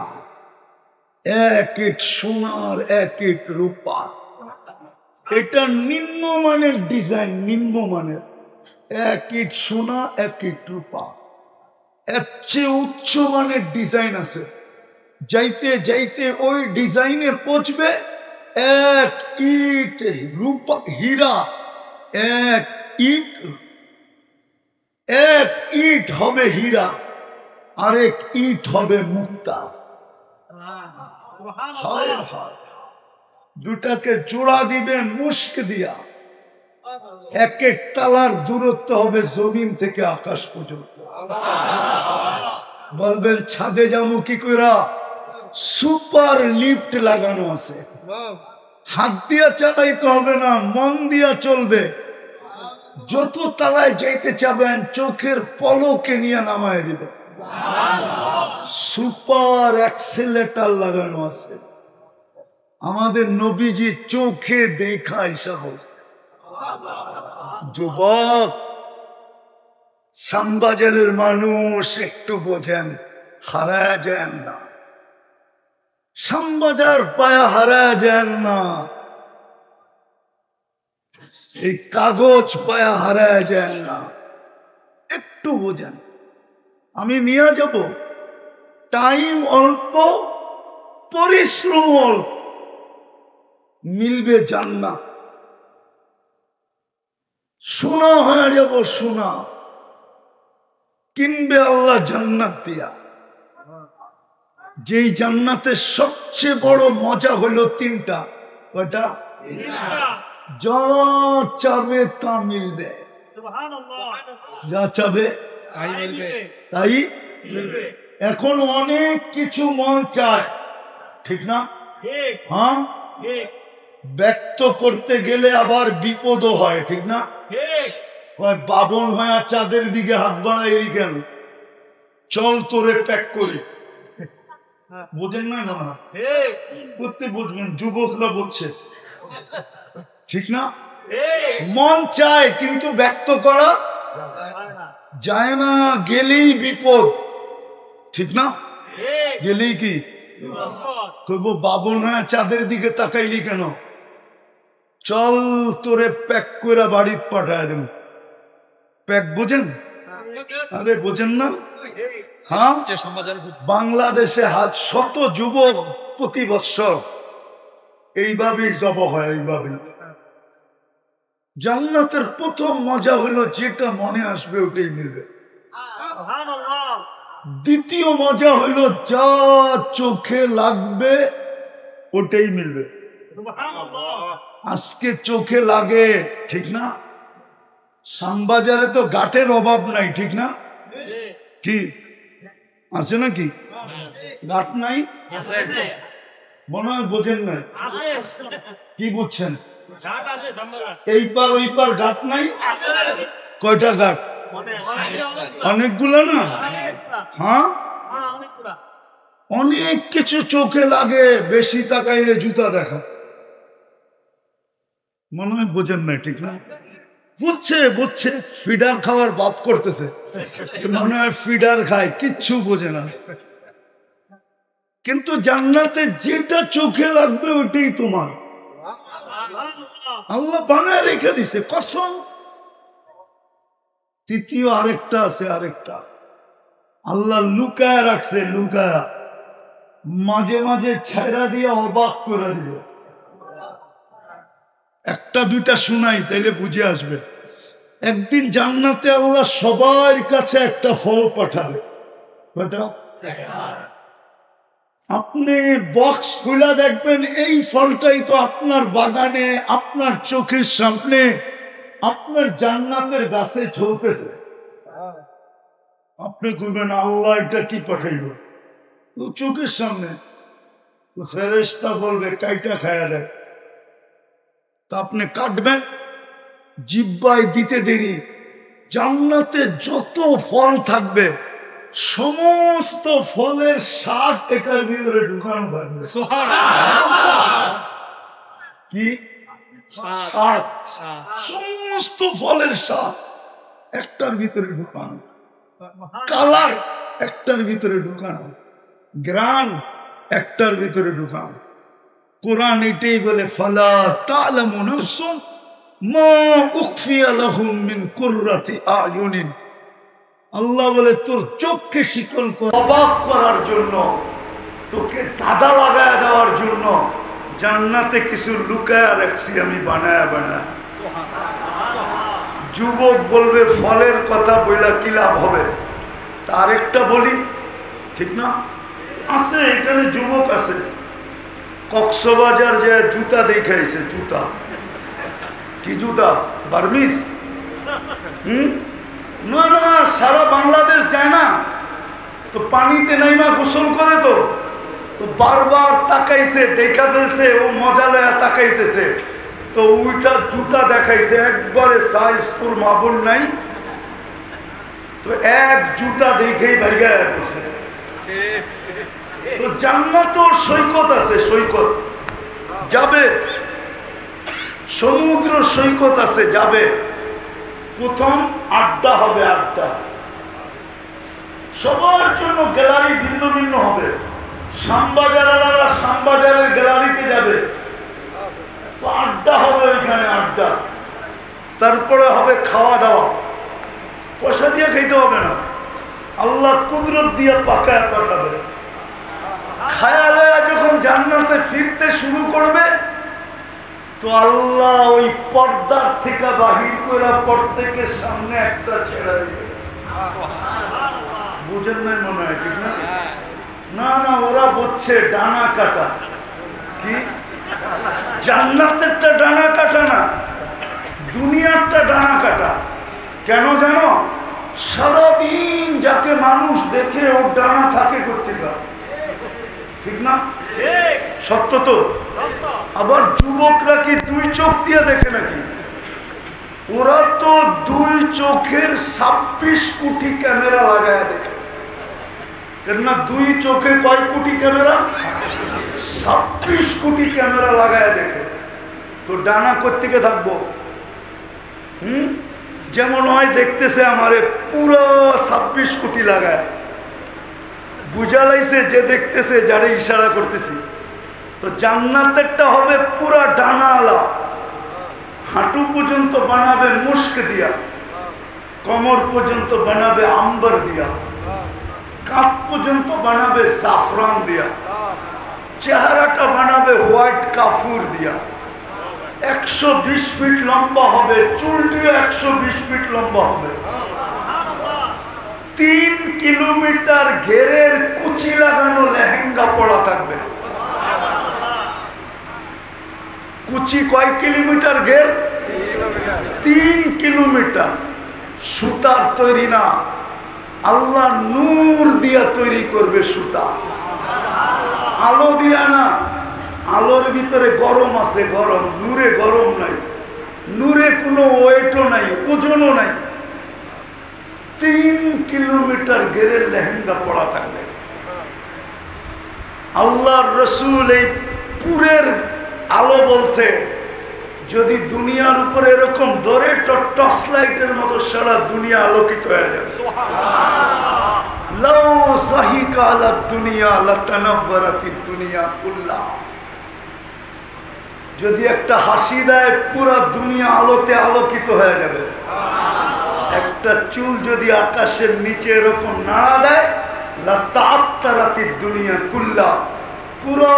এক ইট সোনার, এক ইট রূপা। এটা নিম্নমানের ডিজাইন, নিম্নমানের। এক ইট সোনা, এক ইট রূপা। এর চেয়ে উচ্চ মানের ডিজাইন আছে। যাইতে যাইতে ওই ডিজাইনে পৌঁছবে। এক ইট রূপা, হীরা। এক ইট হবে হীরা, আরেক ইট হবে মুক্তা। দুটাকে জোড়া দিবে মুস্ক দিয়া। এক এক তালার দূরত্ব হবে জমিন থেকে আকাশ পর্যন্ত। বলবেন ছাদে যাবো কি করে? সুপার লিফট লাগানো আছে। হাত দিয়া চালাইতে হবে না, মন দিয়া চলবে। যত তালায় যাইতে চাবেন চোখের পলকে নিয়ে নামায় দিবে। সুপার অ্যাক্সিলারেটর লাগানো আছে। আমাদের নবীজি চোখে দেখা হিসাব। যুবক, শ্যামবাজারের মানুষ একটু বোঝেন, হারায় যান না। শ্যামবাজার পায়া হারায় যান না। এই কাগজ পায়া হারায় যান না, একটু বোঝেন। আমি নিয়ে যাব, টাইম অল্প, পরিশ্রম অল্প, মিলবে জান্নাত। সোনা হয়ে যাব, সোনা কিনবে আল্লাহ জান্নাত দিয়া। যেই জান্নাতের সবচেয়ে বড় মজা হলো তিনটা। কয়টা? যা চাবে তা মিলবে, যা চাবে তাই মিলবে। এখন অনেক কিছু মন চায়, ঠিক না? হ্যাঁ, ব্যক্ত করতে গেলে আবার বিপদও হয়, ঠিক না? বাবন হয়ে চাঁদের দিকে হাত বাড়াই এই কেন? চল তোরে প্যাক করি, বোঝেন না? না করতে বুঝবেন, যুবকরা বলছে, ঠিক না? মন চায় কিন্তু ব্যক্ত করা যায় না, গেলেই বিপদ, ঠিক না? গেলেই কি করবো? বাবন হয়ে চাঁদের দিকে তাকাইলি কেন? চল তোরে প্যাক করে বাড়ি পাঠায় দেব। প্যাক বোঝেন? আরে বোঝেন না? হ্যাঁ, বাংলাদেশে হাত শত যুবক প্রতি বৎসর এইভাবেই জব হয়। এইভাবে জান্নাতের প্রথম মজা হলো যেটা মনে আসবে ওটাই মিলবে। দ্বিতীয় মজা হলো যা চোখে লাগবে ওটাই মিলবে। আজকে চোখে লাগে, ঠিক না? শ্যামবাজারে তো ঘাটের অভাব নাই, ঠিক না? কি আছে নাকি? ঘাট নাই, মনে হয় বোঝেন না। কি বুঝছেন? এই পার ওই পার ঘাট নাই? কয়টা ঘাট? অনেকগুলো না? হ্যাঁ, অনেক কিছু চোখে লাগে, বেশি তাকাইলে জুতা দেখা। মনে হয় বোঝেন না, ঠিক না? বুঝছে বুঝছে, ফিডার খাওয়ার বাপ করতেছে, মনে হয় ফিডার খায়, কিচ্ছু বোঝে না। কিন্তু জান্নাতে যেটা চোখে লাগবে ওটাই তোমার। আল্লাহ বানায় রেখে দিছে, কসম। তৃতীয় আরেকটা আছে, আরেকটা আল্লাহ লুকায় রাখছে, লুকায়া মাঝে মাঝে ছাইরা দিয়ে অবাক করে দিল। একটা দুইটা শুনাই, তাইলে বুঝে আসবে। একদিন জান্নাতে আল্লাহ সবার কাছে একটা ফল পাঠাবে। আপনি বক্স খুলে দেখবেন এই ফলটাই তো আপনার বাগানে, আপনার চোখের সামনে, আপনার জান্নাতের গাছে চলতেছে। আপনি বলবেন আল্লাহ এটা কি পাঠাইল? চোখের সামনে। ফেরেশতা বলবে কাইটা খায়া দেয়। তা আপনি কাটবেন, জিব্বায় দিতে দেরি জান্নাতে যত ফল থাকবে সমস্ত ফলের স্বাদ এটার ভিতরে ঢুকানো থাকবে। কি স্বাদ? সমস্ত ফলের স্বাদ একটার ভিতরে ঢুকানো, কালার একটার ভিতরে ঢুকানো, গ্রান একটার ভিতরে ঢুকানো। কোরআন এটাই বলে, ফালা তা'লামু নাফসুন মা উখফিয়া লাহুম মিন কুররাতি আয়ুনিন। আল্লাহ বলে তোর চোখকে শিকল করে অবাক করার জন্য, তোকে দাদা লাগায় দেওয়ার জন্য জান্নাতে কিছু লুকায়া রাখছি আমি, বানায়া বানায়া। যুবক বলবে ফলের কথা বইলা কি লাভ হবে? তার একটা বলি, ঠিক না? আছে এখানে যুবক আছে, কক্সবাজার যে জুতা দেখাইছে, জুতা কি জুতা? বার্মিস? না না, সারা বাংলাদেশ যায় না তো, পানিতে নাইমা গোসল করে তো বারবার তাকাইছে, দেখা ফেলছে, ও মজা লাগা তাকাইতেছে, তো ওইটা জুতা দেখাইছে, একবারে সাইজ তোর মাবুল নাই, তো এক জুতা দেখেই ভাইগা করছে। তো জান্নাতেও সৈকত আছে, সৈকত যাবে, সমুদ্র সৈকত আছে, যাবে। প্রথম আড্ডা হবে, আড্ডা সবার জন্য, গ্যালারি ভিন্ন ভিন্ন হবে। শ্যামবাজারেরা শ্যামবাজারের গ্যালারিতে যাবে, তো আড্ডা হবে ওইখানে, আড্ডা। তারপরে হবে খাওয়া দাওয়া, পয়সা দিয়ে খাইতে হবে না, আল্লাহ কুদরত দিয়ে পাকায় পাকাবে। খায়া লয়া যখন জান্নাতে ফিরতে শুরু করবে, তো আল্লাহ ওই পর্দার থেকে বাহির করে প্রত্যেকের সামনে একটা ছেড়ে দিবে। বুঝেন নাই মনে হয়, ঠিক না? না না, ওরা বলছে ডানা কাটা। কি জান্নাতেরটা ডানা কাটা না, দুনিয়ারটা ডানা কাটা। কেন জানো? সারাদিন যাকে মানুষ দেখে ওর ডানা থাকে করতে, ঠিক না? সত্য তো। আবার যুবকরা কি দুই চোখ দিয়ে দেখে নাকি? ওরা তো দুই চোখের 26 কোটি ক্যামেরা লাগায় দেখে। কেননা দুই চোখে কয় কোটি ক্যামেরা? 26 কোটি ক্যামেরা লাগায় দেখে। তো ডানা কোত্থেকে থাকবো? যেমন হয় দেখতেছে আমারে পুরো 26 কোটি লাগায়, বুঝা লাইছে যে দেখতেছে, যারে ইশারা করতেছি। তো জান্নাতেরটা হবে পুরা ডানা আলা, হাঁটু পর্যন্ত বানাবে মুস্ক দিয়া, কোমর পর্যন্ত বানাবে আম্বার দিয়া, কাপ পর্যন্ত বানাবে জাফরান দিয়া, চেহারাটা বানাবে হোয়াইট কাফুর দিয়া। 120 ফিট লম্বা হবে, চুলটিও 120 ফিট লম্বা হবে। 3 কিলোমিটার ঘেরের কুচি লাগানো লেহেঙ্গা পরা থাকবে। কুচি কয় কিলোমিটার ঘের? 3 কিলোমিটার। সুতার তৈরি না, আল্লাহ নূর দিয়া তৈরি করবে সুতা, আলো দিয়া না। আলোর ভিতরে গরম আছে, গরম। নূরে গরম নাই, নূরে কোনো ওয়েটও নাই, ওজনও নাই। 3 কিলোমিটার ঘেরের লেহেঙ্গা পরা থাকবে। আল্লাহর রসুল এই পুরের আলো বলছে, যদি দুনিয়ার উপরে এরকম ধরে টর্চ লাইটের মতো সারা দুনিয়া আলোকিত হয়ে যাবে। লাউ সাহিকা আলা দুনিয়া লাতানাওয়ারাতিদ দুনিয়া কুল্লাহ। যদি একটা হাসি দেয় পুরো দুনিয়া আলোতে আলোকিত হয়ে যাবে। একটা চুল যদি আকাশের নিচে এরকম নাড়া দেয়, লাতাআত্তারাতিদ দুনিয়া কুল্লাহ, পুরো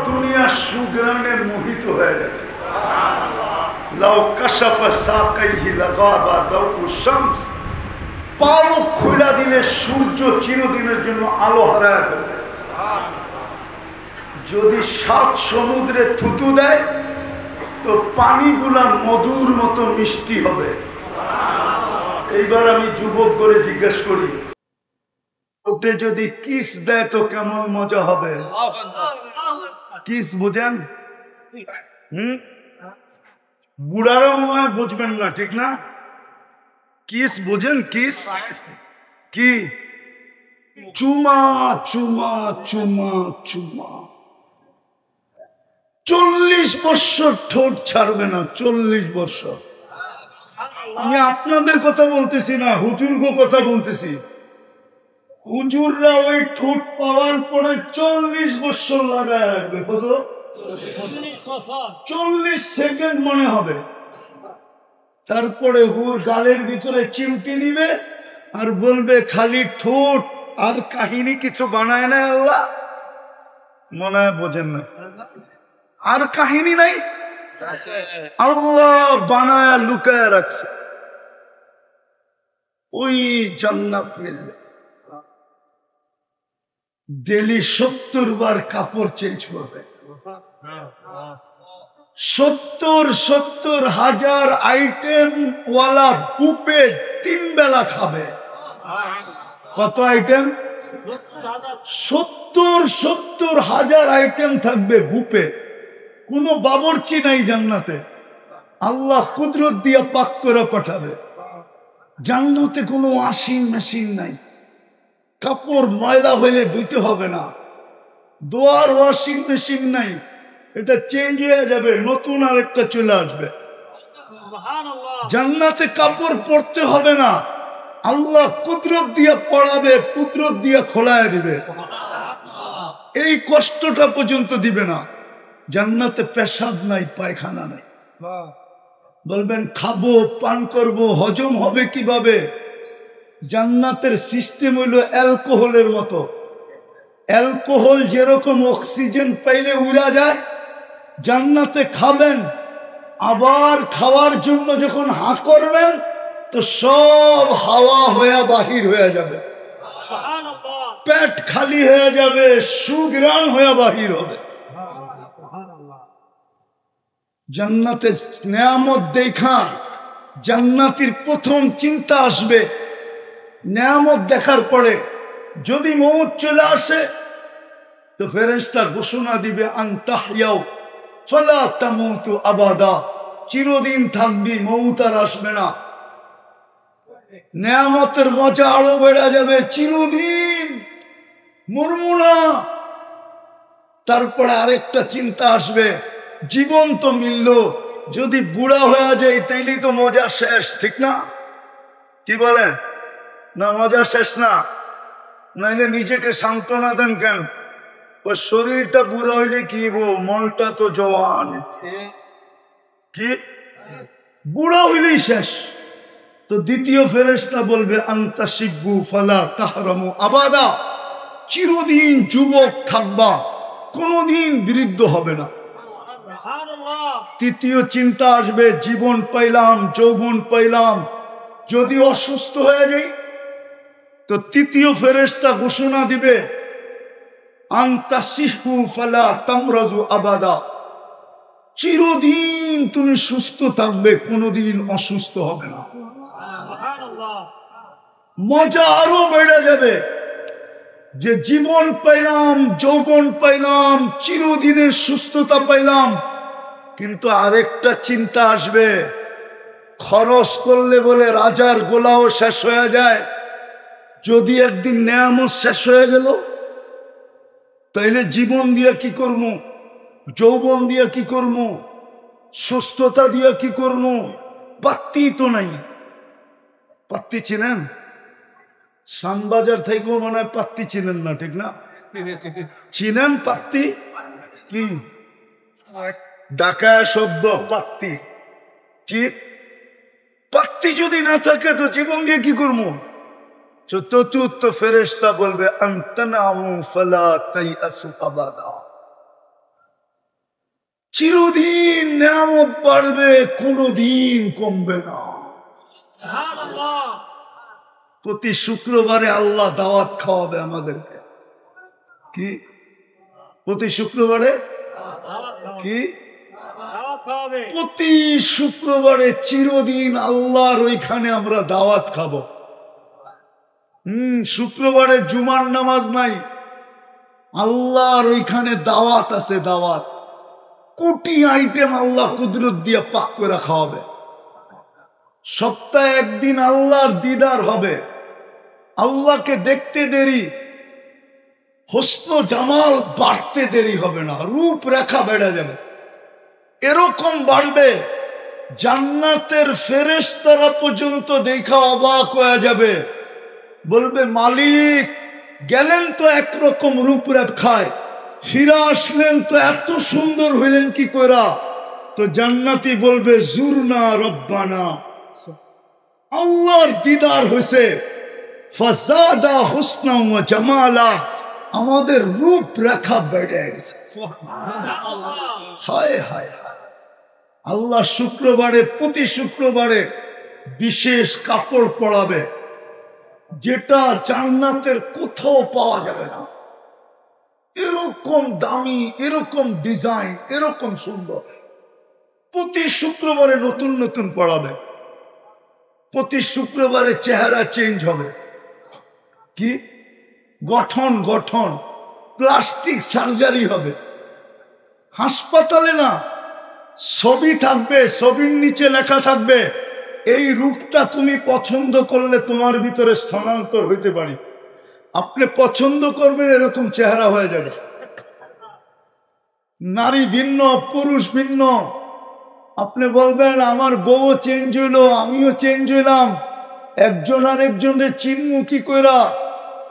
দুনিয়া সুগ্রাণে মোহিত হয়ে যাবে। লাউ কাশাফা সাকাইহি লাগাবা দাউ শামস, পাও খুলে দিলে সূর্য চিরদিনের জন্য আলো হারায় ফেলবে। যদি 7 সমুদ্রে থুতু দেয় তো পানিগুলা মধুর মতো মিষ্টি হবে। এইবার আমি যুবক করে জিজ্ঞেস করি, ওটা যদি কিস দেয় তো কেমন মজা হবে? কিস বুঝেন? বুড়ারাও মনে হয় বুঝবেন না, ঠিক না? কিস বুঝেন? কিস কি? চুমা চুমা চুমা চুমা। 40 বছর ঠোঁট ছাড়বে না, 40 বছর। আমি আপনাদের কথা বলতেছি না, হুজুরগো কথা বলতেছি। হুজুররা ওই ঠোঁট পাওয়ার পরে 40 বছর লাগায় রাখবে। কত? 40 সেকেন্ড মনে হবে। তারপরে হুর গালের ভিতরে চিমটি দিবে আর বলবে খালি ঠোঁট, আর কাহিনী কিছু বানায় না আল্লাহ। মনে হয় বোঝেন না, আর কাহিনী নাই, আল্লাহ বানায় লুকায় রাখছে। ওই জান্নাত মিলবে। ডেলি 70 বার কাপড় চেঞ্জ করবে। 70,000 আইটেম ওয়ালা বুফে 3 বেলা খাবে। কত আইটেম? 70,000 আইটেম থাকবে বুফে। কোন বাবরচি নাই জান্নাতে, আল্লাহ কুদরত দিয়ে পাক করে পাঠাবে। জান্নাতে কোনো ওয়াশিং মেশিন নাই, কাপড় ময়লা হইলে ধুইতে হবে না। দোয়ার ওয়াশিং মেশিন নাই, এটা চেঞ্জ হয়ে যাবে, নতুন আরেকটা চলে আসবে। জান্নাতে কাপড় পরতে হবে না, আল্লাহ কুদরত দিয়ে পরাবে, কুদরত দিয়ে খোলায় দিবে। এই কষ্টটা পর্যন্ত দিবে না। জান্নাতে পেশাব নাই, পায়খানা নাই। বলবেন খাবো, পান করব, হজম হবে কিভাবে? জান্নাতের সিস্টেম হইল অ্যালকোহলের মতো। অ্যালকোহল যেরকম অক্সিজেন পাইলে উড়া যায়, জান্নাতে খাবেন আবার খাওয়ার জন্য যখন হা করবেন তো সব হাওয়া হয়ে বাহির হয়ে যাবে, পেট খালি হয়ে যাবে, সুগ্রাণ হয়ে বাহির হবে। জান্নাতের নিয়ামত দেখা জান্নাতীর প্রথম চিন্তা আসবে, নিয়ামত দেখার পরে যদি মউত চলে আসে তো ফেরেশতা ঘোষণা দিবে আনতাহইয়াও ফালা তামুতু আবাদা, চিরদিন থাকবি, মউত আর আসবে না। নিয়ামতের মজা আরো বেড়ে যাবে, চিরদিন মরবো না। তারপরে আরেকটা চিন্তা আসবে, জীবন তো মিলল, যদি বুড়া হয়ে যায় তাইলে তো মজা শেষ, ঠিক না? কি বলেন? না মজা শেষ না? নাইলে নিজেকে সান্ত্বনা দেন কেন? ওই শরীরটা বুড়া হইলে কি বো, মনটা তো জওয়ান। কি বুড়া হইলেই শেষ। তো দ্বিতীয় ফেরেশতা বলবে আনতা শিব্বু ফালা তাহরামু আবাদা, চিরদিন যুবক থাকবা, কোনদিন বৃদ্ধ হবে না। তৃতীয় চিন্তা আসবে, জীবন পাইলাম, যৌবন পাইলাম, যদি অসুস্থ হয়ে যাই তো তৃতীয় ফেরেশতা ঘোষণা দিবে আনতা সিহু ফালা তামরাজু আবাদা, চিরদিন তুমি সুস্থ থাকবে, কোনদিন অসুস্থ হবে না। মজা আরো বেড়ে যাবে যে জীবন পাইলাম, যৌবন পাইলাম, চিরদিনের সুস্থতা পাইলাম। কিন্তু আরেকটা চিন্তা আসবে, খরচ করলে বলে রাজার গোলাও শেষ হয়ে যায়, যদি একদিন নেয়ামত শেষ হয়ে গেল তাইলে জীবন দিয়ে কি করবো, যৌবন দিয়ে কি করবো, সুস্থতা দিয়ে কি করবো? পাত্তি তো নাই। পাত্তি চিনেন? শ্যামবাজার থেকেও মনে হয় পাত্তি চিনেন না, ঠিক না? চিনেন পাত্তি কি? ঢাকায় শব্দ পাত্তি। কি পাত্তি যদি না থাকে তো জীবন দিয়ে কি করবো? চতুর্থ ফেরেশতা বলবে আনতানামু ফালা তাইআসু আবাদা, চিরদিন নিয়ামত বাড়বে, কোনদিন কমবে না। প্রতি শুক্রবারে আল্লাহ দাওয়াত খাওয়াবে আমাদেরকে। কি প্রতি শুক্রবারে? কি প্রতি শুক্রবারে চিরদিন আল্লাহর ওইখানে আমরা দাওয়াত খাবো। শুক্রবারে জুমার নামাজ নাই, আল্লাহর ওইখানে দাওয়াত আছে, দাওয়াত। কোটি আইটেম আল্লাহ কুদরত দিয়ে পাক করে খাওয়াবে। সপ্তাহে একদিন আল্লাহর দিদার হবে, আল্লাহকে দেখতে দেরি, হোসন জামাল বাড়তে দেরি হবে না, রূপরেখা বেড়ে যাবে। এরকম বাড়বে জান্নাতের ফেরেশতারা পর্যন্ত দেখা অবাক হয়ে যাবে, বলবে মালিক গেলেন তো একরকম রূপরেখায়, ফিরে আসলেন তো এত সুন্দর হইলেন কি করা? তো জান্নাতি বলবে জুরনা রব্বানা, আল্লাহর দিদার হয়েছে, ফাসাদা হুসনা ওয়া জামালা, আমাদের রূপরেখা বেড়ে গেছে। হায় হায় হায়। আল্লাহ শুক্রবারে, প্রতি শুক্রবারে বিশেষ কাপড় পরাবে, যেটা জান্নাতের কোথাও পাওয়া যাবে না। এরকম দামি, এরকম ডিজাইন, এরকম সুন্দর। প্রতি শুক্রবারে নতুন নতুন পড়াবে, প্রতি শুক্রবারে চেহারা চেঞ্জ হবে। কি গঠন গঠন, প্লাস্টিক সার্জারি হবে। হাসপাতালে না, ছবি থাকবে, ছবির নিচে লেখা থাকবে এই রূপটা তুমি পছন্দ করলে তোমার ভিতরে স্থানান্তর হইতে পারি। আপনি পছন্দ করবেন, এরকম চেহারা হয়ে যাবে। নারী ভিন্ন, পুরুষ ভিন্ন। আপনি বলবেন আমার বউ চেঞ্জ হইলো, আমিও চেঞ্জ হইলাম, একজন আর একজনের চিনমু কি কইরা?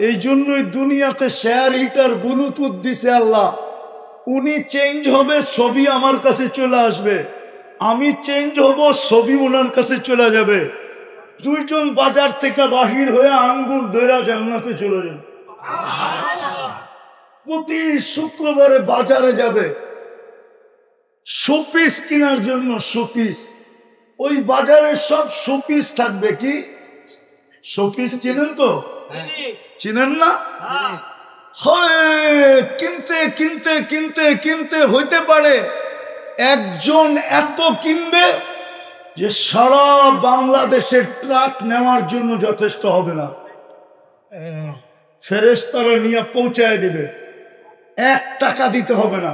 এই জন্যই দুনিয়াতে শেয়ার হিটার ব্লুটুথ দিছে আল্লাহ। উনি চেঞ্জ হবে, ছবি আমার কাছে চলে আসবে, আমি চেঞ্জ হব, ছবি ওনার কাছে চলে যাবে। দুইজন বাজার থেকে বাহির হয়ে আঙ্গুল ধরে জান্নাতে চলে যাবে। প্রতি শুক্রবারে বাজারে যাবে, শোপিস কেনার জন্য শোপিস, ওই বাজারে সব শোপিস থাকবে। কি শোপিস চিনেন তো? চিনেন না? হয় কিনতে কিনতে কিনতে কিনতে হইতে পারে একজন এত কিনবে যে সারা বাংলাদেশের ট্রাক নেওয়ার জন্য যথেষ্ট হবে না। ফেরেশতারা নিয়ে পৌঁছায় দেবে, 1 টাকা দিতে হবে না,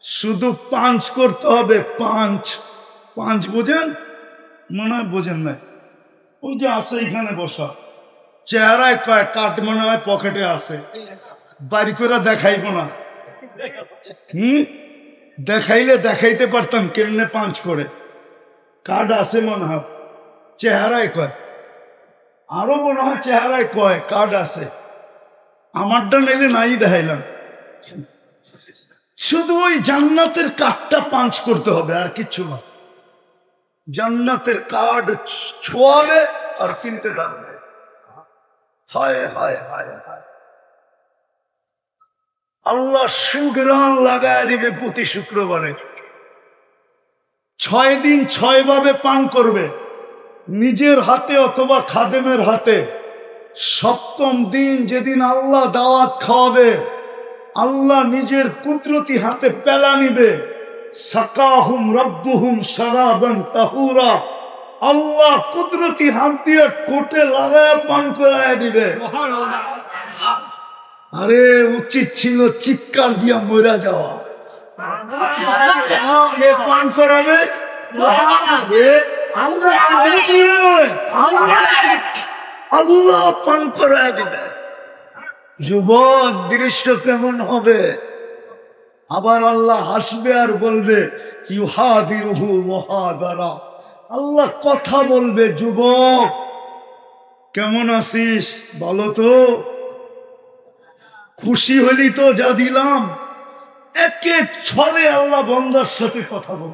শুধু পাঞ্চ করতে হবে। পাঞ্চ, পাঞ্চ বোঝেন? মনে হয় বোঝেন না। ওই যে আছে এখানে বসা, চেহারায় কয় কাঠ, মনে হয় পকেটে আছে, বাড়ি করে দেখাইব না। দেখাইলে দেখাইতে পারতাম কেমনে পাঞ্চ করে। কার্ড আছে মনে হয়, চেহারায় কয়, আরো মনে হয় চেহারায় কয় কার্ড আছে। আমারটা নাইলে নাই দেখাইলাম। শুধু ওই জান্নাতের কার্ডটা পাঞ্চ করতে হবে, আর কিচ্ছু না। জান্নাতের কার্ড ছোঁয়াবে আর কিনতে থাকবে। হায় হায় হায় হায়, আল্লাহ সুগ্রাণ লাগায় দিবে প্রতি শুক্রবারে। 6 দিন 6 ভাবে পান করবে, নিজের হাতে অথবা খাদেমের হাতে। 7ম দিন যেদিন আল্লাহ দাওয়াত খাওয়াবে, আল্লাহ নিজের কুদরতি হাতে পেলা নিবে। সাকাহুম রব্বুহুম শারাবান তাহুরা, আল্লাহ কুদরতি হাত দিয়ে ঠোঁটে লাগায় পান করায় দিবে। আরে উচিত ছিল চিৎকার দিয়া মরে যাওয়া। পান করাবে আল্লাহ, পান করায় দিবে। যুবক, দৃশ্য কেমন হবে? আবার আল্লাহ হাসবে আর বলবে ইউহাদিরুহু মুহাদারা। আল্লাহ কথা বলবে, যুবক কেমন আছিস? ভালো তো? খুশি হলি তো যা দিলাম? একে ছড়ে আল্লাহ বন্দার সাথে কথা বল।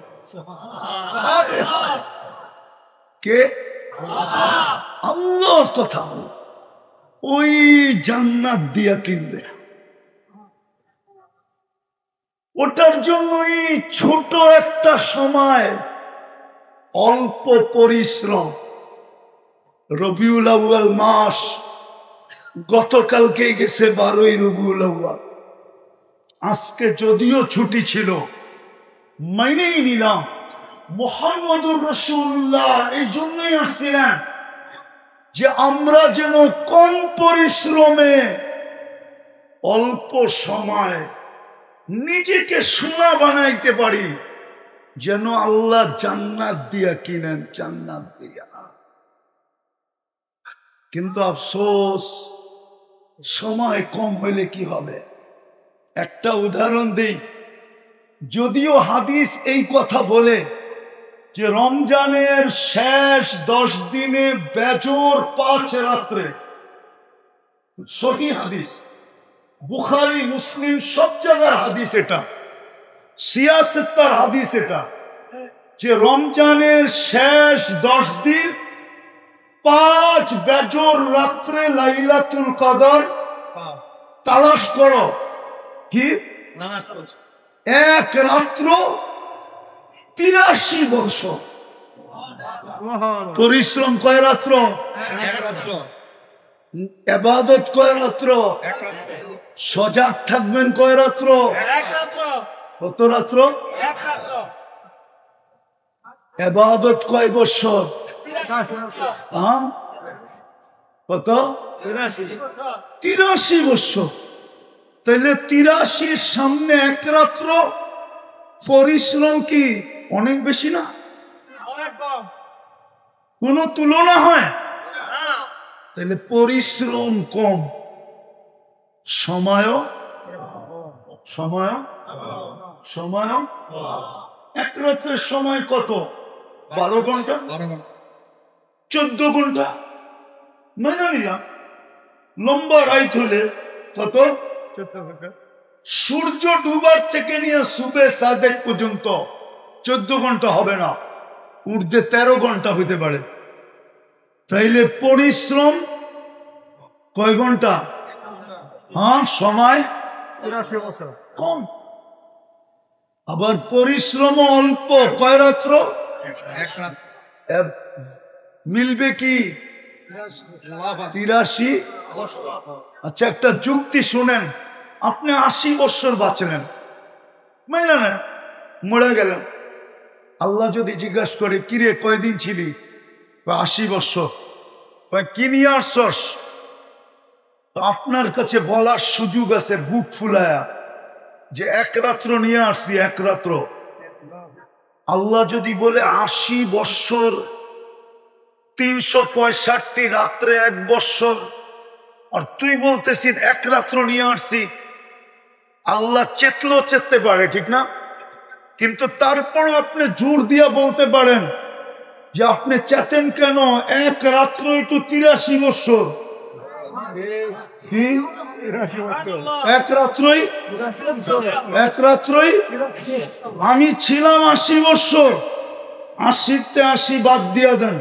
কে? আল্লাহ কথা বল। ওই জান্নাত দিয়া কিনবে। ওটার জন্যই ছোট একটা সময়, অল্প পরিশ্রম। রবিউল আউয়াল মাস গতকালকে গেছে, 12ই রবিউল আউয়াল। আজকে যদিও ছুটি ছিল, মাইনেই নিলাম। মুহাম্মদুর রাসূলুল্লাহ এই জন্যই আসছিলেন যে আমরা যেন কম পরিশ্রমে অল্প সময় নিজেকে সোনা বানাইতে পারি, যেন আল্লাহ জান্নাত দিয়া কিনেন, জান্নাত দিয়া। কিন্তু আফসোস, সময় কম হইলে কি হবে? একটা উদাহরণ দেই। যদিও হাদিস এই কথা বলে যে রমজানের শেষ 10 দিনে বেজোর 5 রাত্রে, সহিহ হাদিস, বুখারী মুসলিম সব জায়গার হাদিস, এটা সিয়াসেত্তার হাদিস, এটা যে রমজানের শেষ 10 দিন 5 বেজোর রাত্রে লাইলাতুল কদর তালাশ করো। কি? এক রাত্র 83 বছর পরিশ্রম। কয় রাত্র? ইবাদত কয় রাত্র? সজাগ থাকবেন কয় রাত্র? কত রাত্র? ইবাদত কয় বছর? কত? 83 বছর। তাহলে 83 সামনে 1 রাত্র পরিশ্রম কি অনেক বেশি না? কোন তুলনা হয়? তাহলে পরিশ্রম কম, সময় সময় সময় 1 রাত্রের সময় কত? 12 ঘন্টা, 14 ঘন্টা। মেনে নিলাম লম্বা রাইত হলে কত? 14 ঘন্টা। সূর্য ডুবার থেকে নিয়ে সুবে সাদেক পর্যন্ত 14 ঘন্টা হবে না, ঊর্ধ্বে 13 ঘন্টা হইতে পারে। তাইলে পরিশ্রম কয় ঘন্টা? হ্যাঁ, সময় 83 বছর কম। আবার পরিশ্রম অল্প, কয় রাত্র? মিলবে কি 83। আচ্ছা একটা যুক্তি শুনেন, আপনি 80 বছর বাঁচলেন, মাইনা না মরে গেলেন। আল্লাহ যদি জিজ্ঞাসা করে কিরে কয়দিন ছিলি, 80 বছর, কি নিয়ে আসছস? তো আপনার কাছে বলার সুযোগ আছে বুক ফুলায়া যে এক রাত্র নিয়ে আসছি, এক রাত্র। আল্লাহ যদি বলে 80 বছর 365 রাত্রে 1 বছর, আর তুই বলতেছিস এক রাত্র নিয়ে আসছি, আল্লাহ চেততে পারে, ঠিক না? কিন্তু তারপরও আপনি জোর দিয়া বলতে পারেন যে আপনি চেতেন কেন, এক রাত্রই তো 83 বছর। এক রাত্রই, এক রাত্রই আমি ছিলাম 80 বছর। 80তে 80 বাদ দিয়া দেন,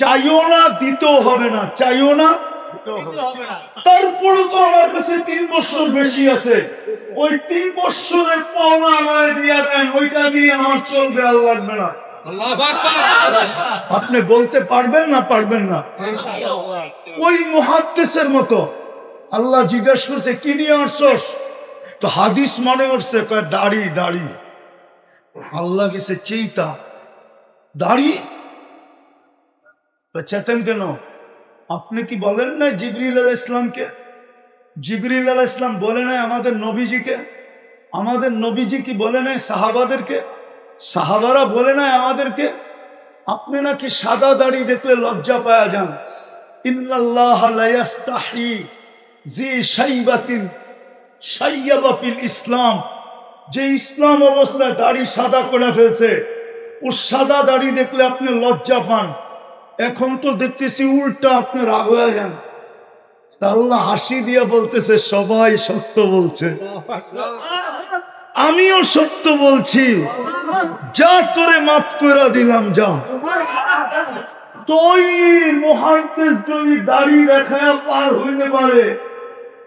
চাইও না দিতেও হবে না, চাইও না। তারপরে তো আমার কাছে 3 বছর বেশি আছে, ওই 3 বছরের পাওনা আমার দিয়া দেন, ওইটা দিয়ে আমার চলবে, আর লাগবে না। আপনি বলতে পারবেন না? পারবেন না? ওই মুহাদ্দিসের মতো আল্লাহ জিজ্ঞাসা করছে কি নিয়ে আসছস, তো হাদিস মনে করছে দাড়ি। দাড়ি আল্লাহ গেছে চেইতা, দাড়ি চেতেন কেন? আপনি কি বলেন না জিবরিল আলাইহিস ইসলামকে? জিবরিল আলাইহিস ইসলাম বলে নাই আমাদের নবীজিকে? আমাদের নবীজি কি বলে নাই সাহাবাদেরকে? সাহাবারা বলে নাই আমাদেরকে? আপনি নাকি সাদা দাড়ি দেখলে লজ্জা পাওয়া যান। ইন্নাল্লাহ লা ইস্তাহি জি শাইবাতিন শাইয়াবা ফিল ইসলাম, যে ইসলাম অবস্থায় দাড়ি সাদা করে ফেলছে, ও সাদা দাড়ি দেখলে আপনি লজ্জা পান। এখন তো দেখতেছি উল্টা, আপনি রাগ হয়ে যান। আল্লাহ হাসি দিয়া বলতেছে সবাই সত্য বলছে, আমিও সত্য বলছি, যা তোরে মাফ করে দিলাম, যা। তুই মুহাদ্দিস যদি দাড়ি দেখায় পার হইতে পারে,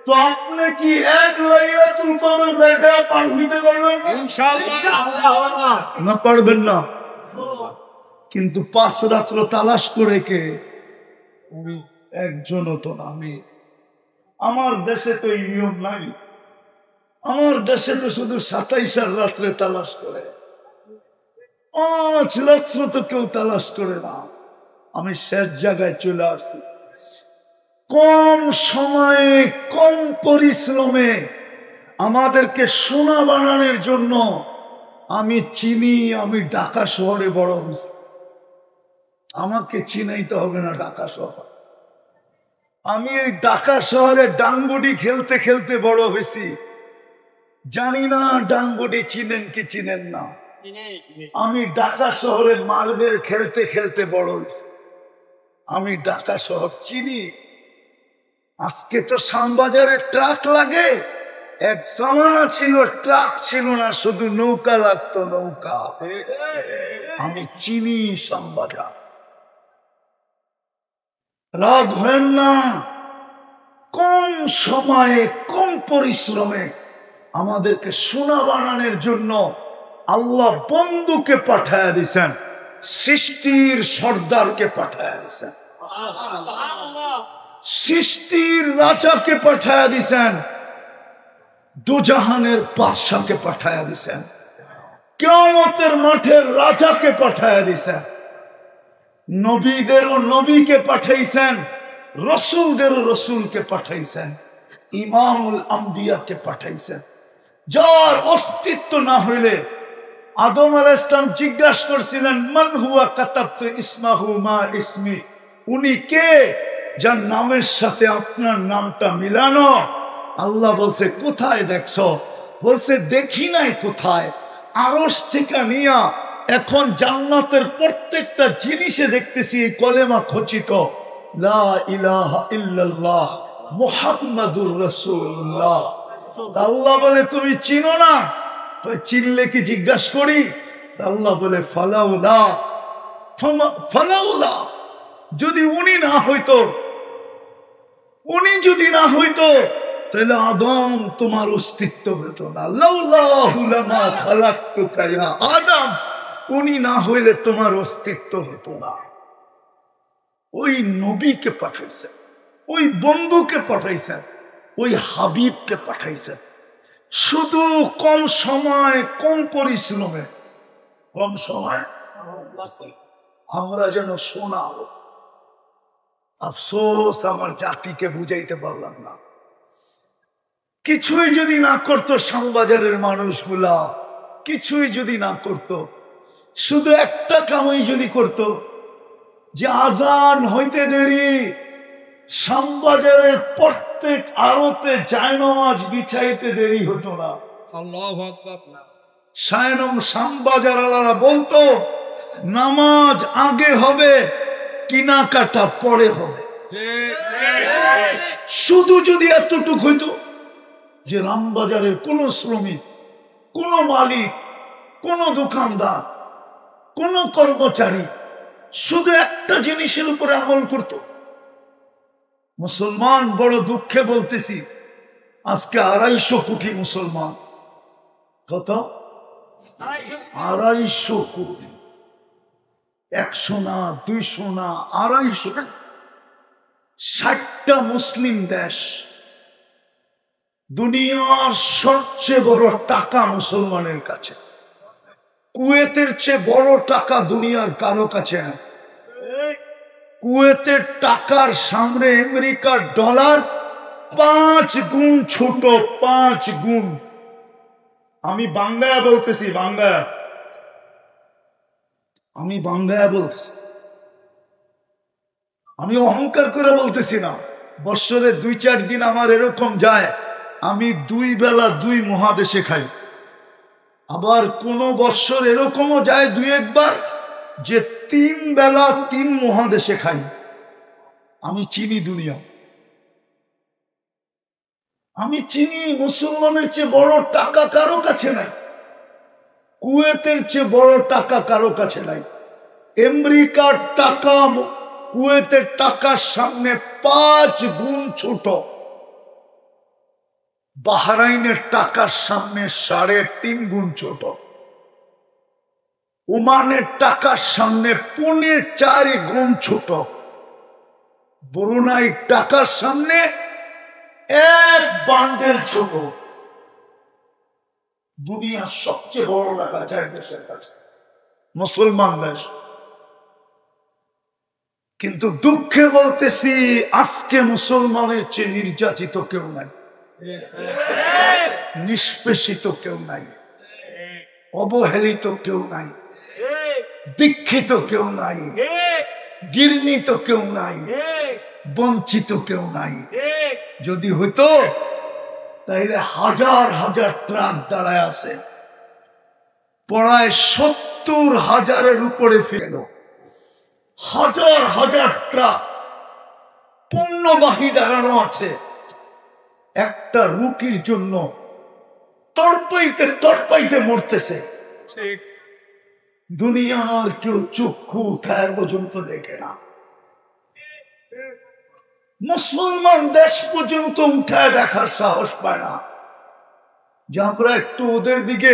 তো আপনি কি এক লাইলাতুল কদর দেখায় পার হইতে পারবেন? ইনশাআল্লাহ না, পারবেন না। কিন্তু 5 রাত্র তালাশ করে কে? একজনও তো না। আমার দেশে তো এই নিয়ম নাই। আমার দেশে তো শুধু 27 রাত্রে তালাশ করে, 5 রাত্র তো কেউ তালাশ করে না। আমি শেষ জায়গায় চলে আসছি। কম সময়ে কম পরিশ্রমে আমাদেরকে সোনা বানানোর জন্য আমি চিনি, আমি ঢাকা শহরে বড় হয়েছি। আমাকে চিনাইতে হবে না ঢাকা শহর। আমি এই ঢাকা শহরে ডাঙ্গুডি খেলতে খেলতে বড় হয়েছি। জানি না ডাঙ্গুডি চিনেন কি চিনেন না। আমি ঢাকা শহরে মার্বেল খেলতে খেলতে বড় হয়েছি। আমি ঢাকা শহর চিনি। আজকে তো শ্যামবাজারে ট্রাক লাগে, এক জামানা ছিল ট্রাক ছিল না, শুধু নৌকা লাগতো, নৌকা। আমি চিনি শ্যামবাজার। রাগ হয় না, কম সময়ে কম পরিশ্রমে আমাদেরকে সোনা বানানোর জন্য আল্লাহ বন্ধুকে পাঠায়া দিছেন, সৃষ্টির সর্দারকে পাঠায়া দিছেন, সৃষ্টির রাজাকে পাঠায়া দিছেন, দুজাহানের বাদশাকে পাঠায়া দিছেন, কিয়ামতের মাঠের রাজাকে পাঠায়া দিছেন, নবীদেরও নবীকে পাঠাইছেন, রসুলদেরও রসুলকে পাঠাইছেন, ইমামুল আম্বিয়াকে পাঠাইছেন। যার অস্তিত্ব না হইলে আদম আলাইহিস সালাম জিজ্ঞাসা করছিলেন মান হুয়া কাতাবতু ইসমাহু মা ইসমি, উনি কে যার নামের সাথে আপনার নামটা মিলানো? আল্লাহ বলছে কোথায় দেখছো? বলছে দেখি নাই কোথায়, আরশ থেকে নিয়া এখন জান্নাতের প্রত্যেকটা জিনিসে দেখতেছি এই কলেমা খচিত, লা ইলাহা ইল্লাল্লাহ মুহাম্মাদুর রাসূলুল্লাহ। আল্লাহ বলে তুমি চিনো না? চিনলে কি জিজ্ঞাসা করি? আল্লাহ বলে ফালাউলা, ফালাউলা, যদি উনি না হইতো, উনি যদি না হইতো তাহলে আদম তোমার অস্তিত্ব হতো না। লাউলাহু লামা খালাকতুকা ইয়া আদম, উনি না হইলে তোমার অস্তিত্ব হতো না। ওই নবীকে পাঠাইছেন, ওই বন্ধুকে পাঠাইছেন, ওই হাবিবকে পাঠাইছেন, শুধু কম সময় কম পরিশ্রমে, কম সময় আমরা যেন শোনাও। আফসোস আমার জাতিকে বুঝাইতে পারলাম না। কিছুই যদি না করতো শ্যামবাজারের মানুষগুলা, কিছুই যদি না করত, শুধু একটা কামই যদি করত, যে আজান হইতে দেরি শ্যামবাজারের প্রত্যেক আড়তে জায়নামাজ বিছাইতে দেরি হতো না। শ্যামবাজার আলারা বলতো নামাজ আগে হবে, কেনাকাটা পরে হবে। শুধু যদি এতটুক হইতো যে রামবাজারের কোন শ্রমিক, কোন মালিক, কোন দোকানদার, কোন কর্মচারী শুধু একটা জিনিসের উপরে আমল করত। মুসলমান, বড় দুঃখে বলতেছি, আজকে 250 কোটি মুসলমান। কত? 250 কোটি। 100 না, 200 না, 250। 60টা মুসলিম দেশ। দুনিয়ার সবচেয়ে বড় টাকা মুসলমানের কাছে। কুয়েতের চেয়ে বড় টাকা দুনিয়ার কারো কাছে না। কুয়েতের টাকার সামনে আমেরিকার ডলার 5 গুণ ছোট, 5 গুণ। আমি বাংলায় বলতেছি, আমি বাংলায় বলতেছি, আমি অহংকার করে বলতেছি না। বৎসরে 2-4 দিন আমার এরকম যায়, আমি 2 বেলা 2 মহাদেশে খাই। আবার কোন বৎসর এরকমও যায় 2-1 বার যে 3 বেলা 3 মহাদেশে খাই। আমি চিনি দুনিয়া, আমি চিনি মুসলমানের চেয়ে বড় টাকা কারো কাছে নাই। কুয়েতের চেয়ে বড় টাকা কারো কাছে নাই। আমেরিকার টাকা কুয়েতের টাকার সামনে 5 গুণ ছোট। বাহরাইনের টাকার সামনে 3.5 গুণ ছোট। ওমানের টাকার সামনে 4.5 গুণ ছোট। ব্রুনাই টাকার সামনে 1 বান্ডেল ছোট। দুনিয়ার সবচেয়ে বড় টাকা 4 দেশের কাছে, মুসলমান দেশ। কিন্তু দুঃখে বলতেছি, আজকে মুসলমানের চেয়ে নির্যাতিত কেউ নাই, নিষ্পেষিত কেউ নাই, অবহেলিত কেউ নাই, দীক্ষিত কেউ নাই, ঘৃণিত কেউ নাই, বঞ্চিত কেউ নাই। যদি হইতো তাইলে হাজার হাজার ট্রাক দাঁড়ায় আছে, পড়ায় 70,000-এর উপরে ফেল। হাজার হাজার ট্রাক পণ্যবাহী দাঁড়ানো আছে। একটা রুটির জন্য তড়পাইতে তড়পাইতে মরতেছে। দুনিয়ার কেউ চক্ষু উঠায় পর্যন্ত দেখে না। মুসলমান দেশ পর্যন্ত উঠায় দেখার সাহস পায় না যে আমরা একটু ওদের দিকে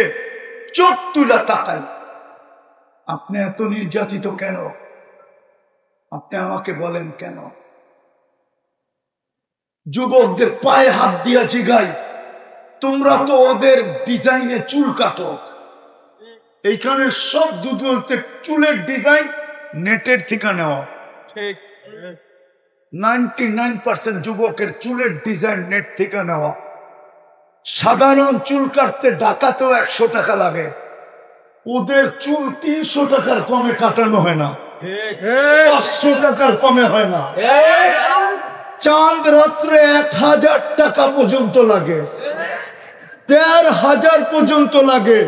চোখ তুলে তাকাই। আপনি এত নির্যাতিত কেন? আপনি আমাকে বলেন কেন? যুবকদের পায়ে হাত দিয়া জিগাই, তোমরা তো ওদের ডিজাইনে চুল কাটো। এইখানে সব দুটোতে চুলের ডিজাইন নেটের থেকে নেওয়া। 99% যুবকের চুলের ডিজাইন নেট থেকে নেওয়া। সাধারণ চুল কাটতে ঢাকাতেও 100 টাকা লাগে, ওদের চুল 300 টাকার কমে কাটানো হয় না, 500 টাকার কমে হয় না। চাঁদ রাত্রে 1000 টাকা পর্যন্ত লাগে, 1500 পর্যন্ত লাগে।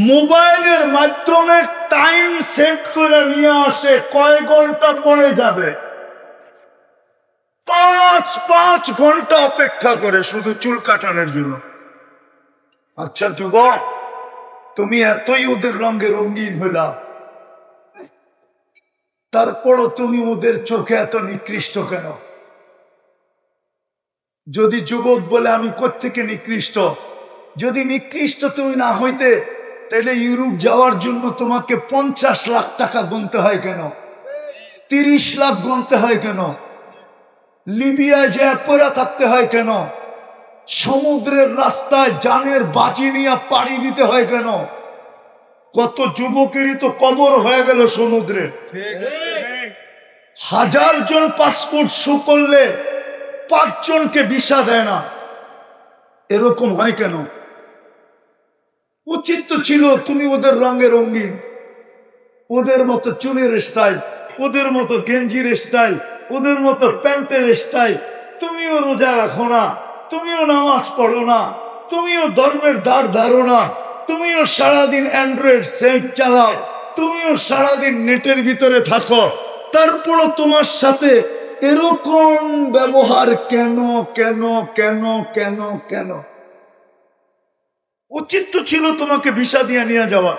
মোবাইলের মাধ্যমে টাইম সেট করে নিয়ে আসে, কয় ঘন্টা পরে যাবে। 5 ঘন্টা অপেক্ষা করে শুধু চুল কাটানোর জন্য। আচ্ছা যুবক, তুমি এতই ওদের রঙে রঙিন হইলা, তারপরও তুমি ওদের চোখে এত নিকৃষ্ট কেন? যদি যুবক বলে আমি কোত্থেকে নিকৃষ্ট, যদি নিকৃষ্ট তুমি না হইতে তাহলে ইউরোপ যাওয়ার জন্য তোমাকে 50 লাখ টাকা গুনতে হয় কেন, 30 লাখ গুনতে হয় কেন, লিবিয়ায় যে পড়া থাকতে হয় কেন, সমুদ্রের রাস্তায় জানের বাজি নিয়ে পাড়ি দিতে হয় কেন? কত যুবকেরই তো কবর হয়ে গেল সমুদ্রে। 1000 জন পাসপোর্ট শো করলে 5 জনকে ভিসা দেয় না, এরকম হয় কেন? উচিত তো ছিল তুমি ওদের রঙে রঙিন, ওদের মতো চুলের স্টাইল, ওদের মতো গেঞ্জির স্টাইল, ওদের মতো প্যান্টের স্টাইল, তুমিও রোজা রাখো না, তুমিও নামাজ পড়ো না, তুমিও ধর্মের দ্বার ধারো না, তুমিও সারাদিন অ্যান্ড্রয়েড সেট চালাও, তুমিও সারাদিন নেটের ভিতরে থাকো, তারপরও তোমার সাথে এরকম ব্যবহার কেন কেন কেন কেন কেন? উচিত তো ছিল তোমাকে ভিসা দিয়ে নিয়ে যাওয়া,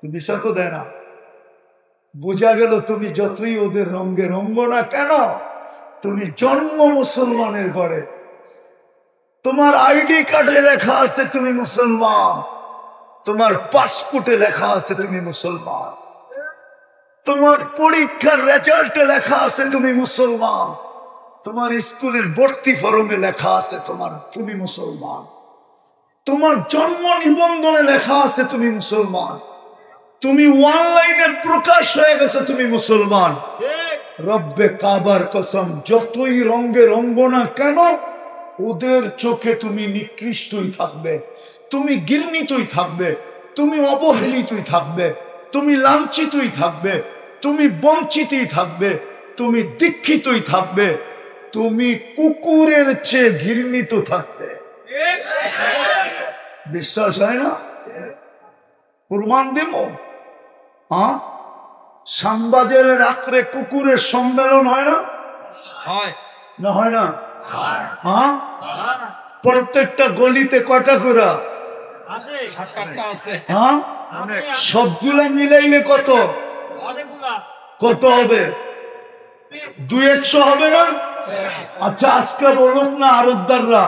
ভিসা তো দেয় না। বোঝা গেল তুমি যতই ওদের রঙে রঙ্গ না কেন, তুমি জন্ম মুসলমানের ঘরে, তোমার আইডি কার্ডে লেখা আছে তুমি মুসলমান, তোমার পাসপোর্টে লেখা আছে তুমি মুসলমান, তোমার পরীক্ষার রেজাল্টে লেখা আছে তুমি মুসলমান, তোমার স্কুলের ভর্তি ফরমে লেখা আছে তুমি মুসলমান, তোমার জন্ম নিবন্ধনে লেখা আছে তুমি মুসলমান, তুমি অনলাইনে প্রকাশ হয়ে গেছে তুমি মুসলমান। রব্বে কাবার কসম, যতই রঙে রঙ্গ না কেন ওদের চোখে তুমি নিকৃষ্টই থাকবে, তুমি ঘৃণিতই থাকবে, তুমি অবহেলিতই থাকবে, তুমি লাঞ্ছিতই থাকবে, তুমি বঞ্চিতই থাকবে, তুমি দীক্ষিতই থাকবে, তুমি কুকুরের চেয়ে ঘৃণিত থাকবে। বিশ্বাস হয় না? প্রমাণ দেব। হ্যাঁ, শ্যামবাজারে রাত্রে কুকুরের সম্মেলন হয় না? না হয় না? হ্যাঁ, প্রত্যেকটা গলিতে কটা করে? হ্যাঁ, সবগুলা মিলাইলে কত কত হবে? 200 হবে না? আচ্ছা, আজকে বলুন না আরবদাররা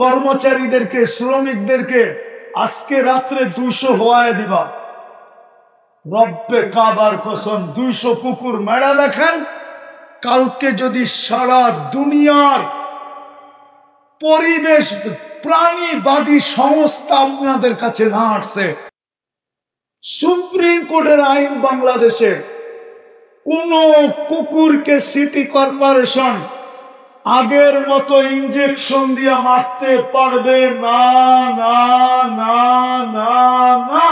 কর্মচারীদেরকে, শ্রমিকদেরকে আজকে রাত্রে 200 হওয়ায় দিবা। রব্বে কাবার কসম, 200 কুকুর মেরা দেখেন। কালকে যদি সারা দুনিয়ার পরিবেশ প্রাণীবাদী সংস্থা আপনাদের কাছে না আসছে, সুপ্রিম কোর্টের আইন বাংলাদেশে কোন কুকুরকে সিটি কর্পোরেশন আগের মতো ইঞ্জেকশন দিয়ে মারতে পারবে না, না না না না।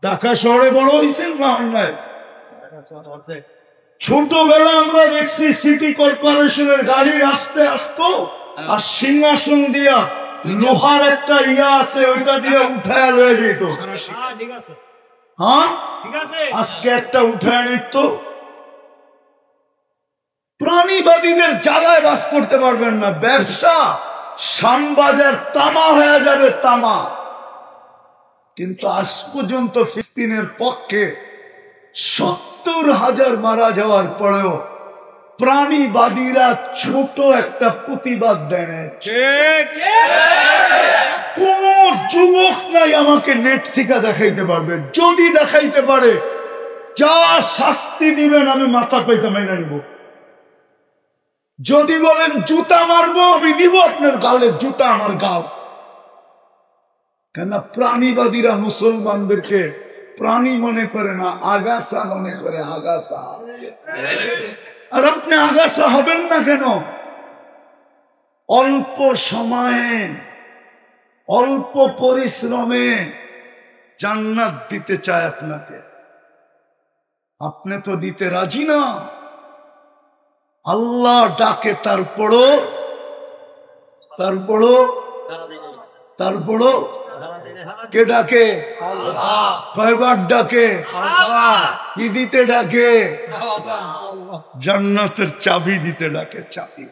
ঢাকা শহরে বড় হয়েছে না? ছোটবেলা আমরা দেখছি সিটি কর্পোরেশনের গাড়ি আসতে আসতো আর সিংহাসন দিয়া লোহার একটা ইয়া আছে ওইটা দিয়ে উঠায় লয়ে যেত। হ্যাঁ, আজকে একটা উঠায় নিত। প্রাণীবাদীদের জ্বালায় বাস করতে পারবেন না। ব্যবসা শ্যামবাজার তামা হয়ে যাবে, তামা। কিন্তু আজ পর্যন্ত ফিলিস্তিনের পক্ষে 70,000 মারা যাওয়ার পরেও প্রাণীবাদীরা ছোট একটা প্রতিবাদ দেয় না। কোন যুবক নাই আমাকে নেট থেকে দেখাইতে পারবে। যদি দেখাইতে পারে, যা শাস্তি দিবেন আমি মাথা পাইতে মেনে নিব। যদি বলেন জুতা মারবো, আমি নিব আপনার গালের জুতা, আমার গাল। কেন প্রাণীবাদীরা মুসলমানদেরকে প্রাণী মনে করে না, আগাছা মনে করে। আগাছা। আর আপনি আগাছা হবেন না কেন? অল্প সময়ে, অল্প পরিশ্রমে জান্নাত দিতে চায় আপনাকে, আপনি তো দিতে রাজি না। আল্লাহ ডাকে, তারপরও কে ডাকে? কয়বার ডাকে? কি দিতে ডাকে? জান্নাতের চাবি দিতে ডাকে। চাবি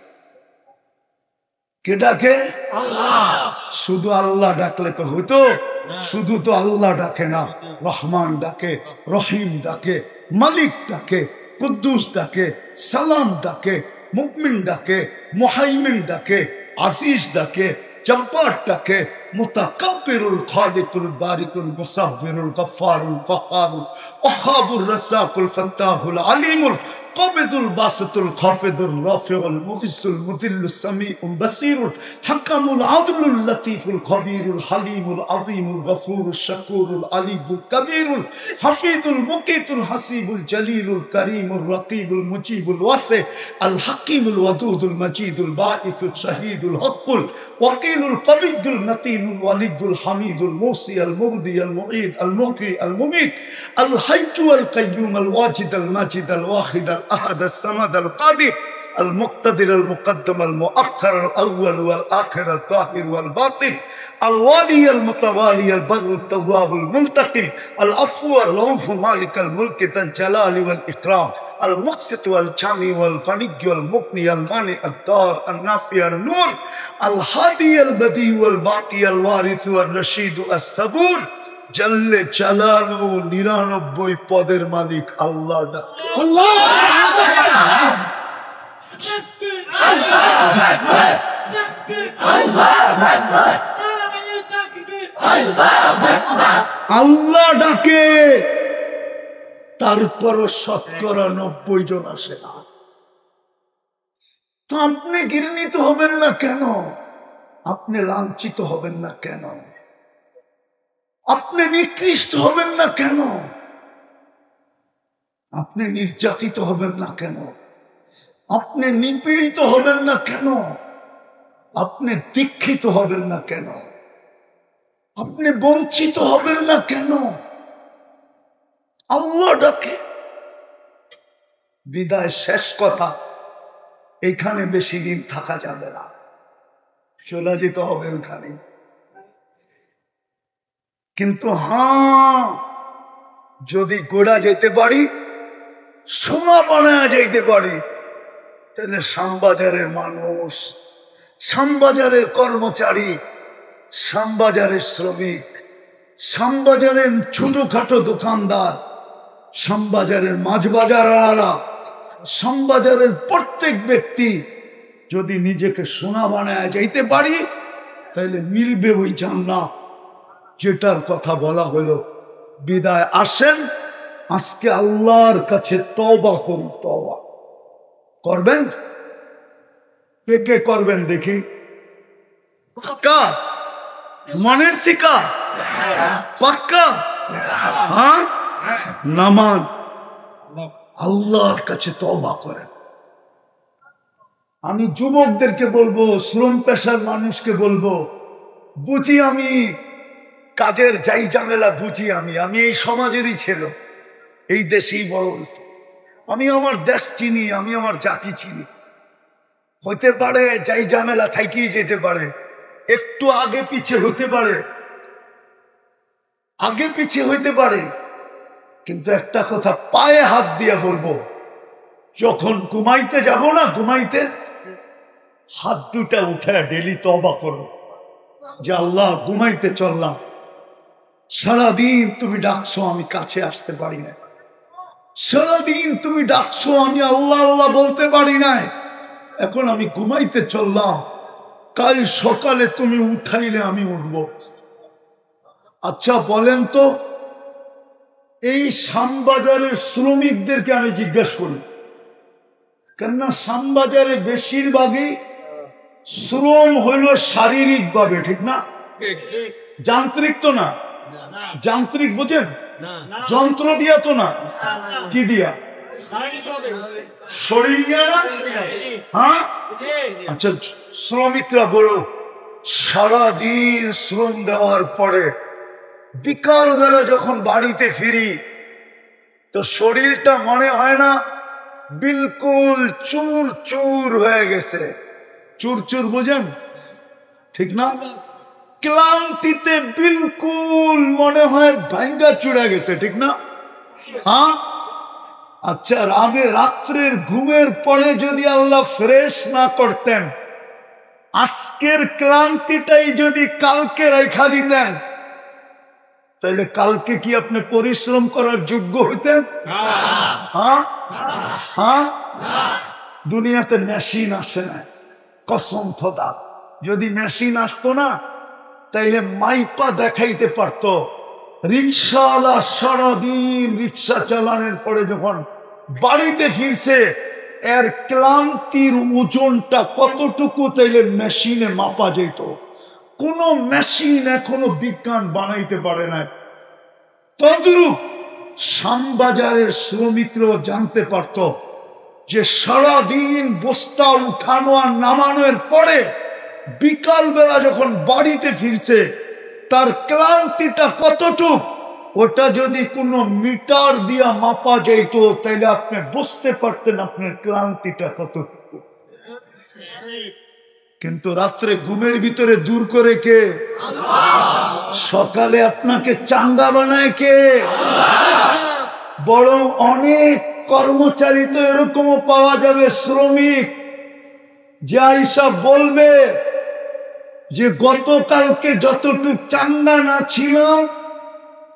কে ডাকে? শুধু আল্লাহ ডাকলে তো হইতো? শুধু তো আল্লাহ ডাকে না, রহমান ডাকে, রহিম ডাকে, মালিক ডাকে, কুদ্দুস ডাকে, সালাম ডাকে, মুমিন ডাকে, মুহাইমিন ডাকে, আজিজ ডাকে, জব্বার ডাকে, মুতাকাব্বিরুল খালিকুল বারিকুল মুসাব্বিরুল গফফারুল কহ্হারুল ওয়াহাবুর রাজ্জাকুল ফাত্তাহুল আলিমুল কাবিদুল বাসিতুল খাফিদুল রাফিউল মুইজ্জুল মুদিল্লুস সামিউল বাসীরুল হাকামুল আদলুল লতীফুল খবীরুল হালিমুল আযীমুল গফুরুশ শাকুরুল আলিমুল কবীরুল হাফিজুল মুকিতুল হাসিবুল জলিলুল করিমুল রকিবুল মুজিবুল ওয়াসি আল হাকিমুল ওয়াদুদুল মজিদুল বাঈসুল শাহীদুল হকুল ওয়াকিলুল কবিয়ুল মতিনুল ওয়ালিদুল হামিদুল মুসি আল মুবদি আল মুঈদ আল মুহয়ি আল মুমীত আল হাইয়্যু আল কাইয়্যুম আল ওয়াজিদ আল মাজিদ আল ওয়াহিদ আল আহাদ আল সামাদ আল কাদির المقتدر المقدم المؤخر الأول والآخر الظاهر والباطن الوالي المتوالي البر التواب المنتقم العفو الرؤوف مالك الملك ذا الجلال والإكرام المقسط والجامع والغني والمغني المانع الدار النافع النور الهادي البديع والباقي الوارث والرشيد الصبور جل جلاله 99 পদের মালিক আল্লাহ। আল্লাহ ডাকে, তারপর 90% জন আসে না। তো আপনি ঘৃণিত হবেন না কেন? আপনি লাঞ্ছিত হবেন না কেন? আপনি নিকৃষ্ট হবেন না কেন? আপনি নির্যাতিত হবেন না কেন? আপনি নিপীড়িত হবেন না কেন? আপনি দীক্ষিত হবেন না কেন? আপনি বঞ্চিত হবেন না কেন? আল্লাহ ডাকে। বিদায় শেষ কথা, এইখানে বেশি দিন থাকা যাবে না, চলে যেতে হবে ওখানে। কিন্তু যদি গোড়া যেতে পারি, সোনা বানায় যাইতে পারি, তাহলে শ্যামবাজারের মানুষ, শ্যামবাজারের কর্মচারী, শ্যামবাজারের শ্রমিক, শ্যামবাজারের ছোটখাটো দোকানদার, শ্যামবাজারের মাঝবাজারওয়ালারা, শ্যামবাজারের প্রত্যেক ব্যক্তি যদি নিজেকে সোনা বানায় যাইতে পারি, তাহলে মিলবে ওই জান্নাত যেটার কথা বলা হলো। বিদায় আসেন, আজকে আল্লাহর কাছে তওবা করুন। তওবা করবেন? কে কে করবেন দেখি? পাক্কা মনের থেকে? পাক্কা? নামান আল্লাহর কাছে তওবা করেন। আমি যুবকদেরকে বলবো, শ্রম পেশার মানুষকে বলবো, বুঝি আমি কাজের যাই ঝামেলা বুঝি। আমি এই সমাজেরই ছেলে, এই দেশেই বড় হয়েছি। আমি আমার দেশ চিনি, আমি আমার জাতি চিনি। হইতে পারে যাই ঝামেলা থাইকেই যেতে পারে, একটু আগে পিছে হতে পারে, আগে পিছে হইতে পারে, কিন্তু একটা কথা পায়ে হাত দিয়ে বলবো, যখন ঘুমাইতে যাব না, ঘুমাইতে হাত দুটা উঠে ডেলি তওবা করো যে আল্লাহ ঘুমাইতে চললাম, সারাদিন তুমি ডাকছো, আমি কাছে আসতে পারি না। সারাদিন তুমি ডাকছো, আমি আল্লাহ আল্লাহ বলতে পারি না। এখন আমি ঘুমাইতে চললাম, কাল সকালে তুমি উঠাইলে আমি উঠবো। আচ্ছা বলেন তো, এই শ্যামবাজারের শ্রমিকদেরকে আমি জিজ্ঞেস করি, কেননা শ্যামবাজারে বেশিরভাগই শ্রম হইল শারীরিক ভাবে, ঠিক না? যান্ত্রিক তো না। যান্ত্রিক বুঝেন? যন্ত্র দিয়া তো না। কি দিয়া? শরীর দিয়া না? হ্যাঁ। আচ্ছা শ্রমিকরা বলো, সারাদিন শ্রম দেওয়ার পরে বিকাল বেলা যখন বাড়িতে ফিরি, তো শরীরটা মনে হয় না বিলকুল চুর চুর হয়ে গেছে? চুর চুর বুঝেন? ঠিক না? ক্লান্তিতে বিলকুল মনে হয় ভাঙ্গা চুড়া গেছে, ঠিক না? হ্যাঁ। আচ্ছা রাত্রের ঘুমের পরে যদি আল্লাহ ফ্রেশ না করতেন, আজকের ক্লান্তিটাই যদি কালকে রেখা দিতেন, তাহলে কালকে কি আপনি পরিশ্রম করার যোগ্য হইতেন? হ্যাঁ হ্যাঁ। দুনিয়াতে মেশিন আসে না, কসম খোদা। যদি মেশিন আসতো না তাইলে মাইপা দেখাইতে পারতো রিক্সাওয়ালা সারাদিন রিক্সা চালানোর পরে যখন বাড়িতে ফিরছে এর ক্লান্তির ওজনটা কতটুকু তাইলে মেশিনে মাপা যেত। কোন মেশিন এখনো বিজ্ঞান বানাইতে পারে না। তদ্রূপ শ্যামবাজারের শ্রমিকরাও জানতে পারত যে সারাদিন বস্তা উঠানো আর নামানোর পরে বিকাল বেলা যখন বাড়িতে ফিরছে তার ক্লান্তিটা কতটুক, ওটা যদি কোনো মিটার দিয়া মাপা যেত তাইলে আপনি বুঝতে পারতেন আপনার ক্লান্তিটা কতটুকু। কিন্তু রাত্রে ঘুমের ভিতরে দূর করে কে? সকালে আপনাকে চাঙ্গা বানায় কে? বরং অনেক কর্মচারী তো এরকমও পাওয়া যাবে, শ্রমিক, যে আইসা বলবে যে গতকালকে যতটুকু চাঙ্গা না ছিলাম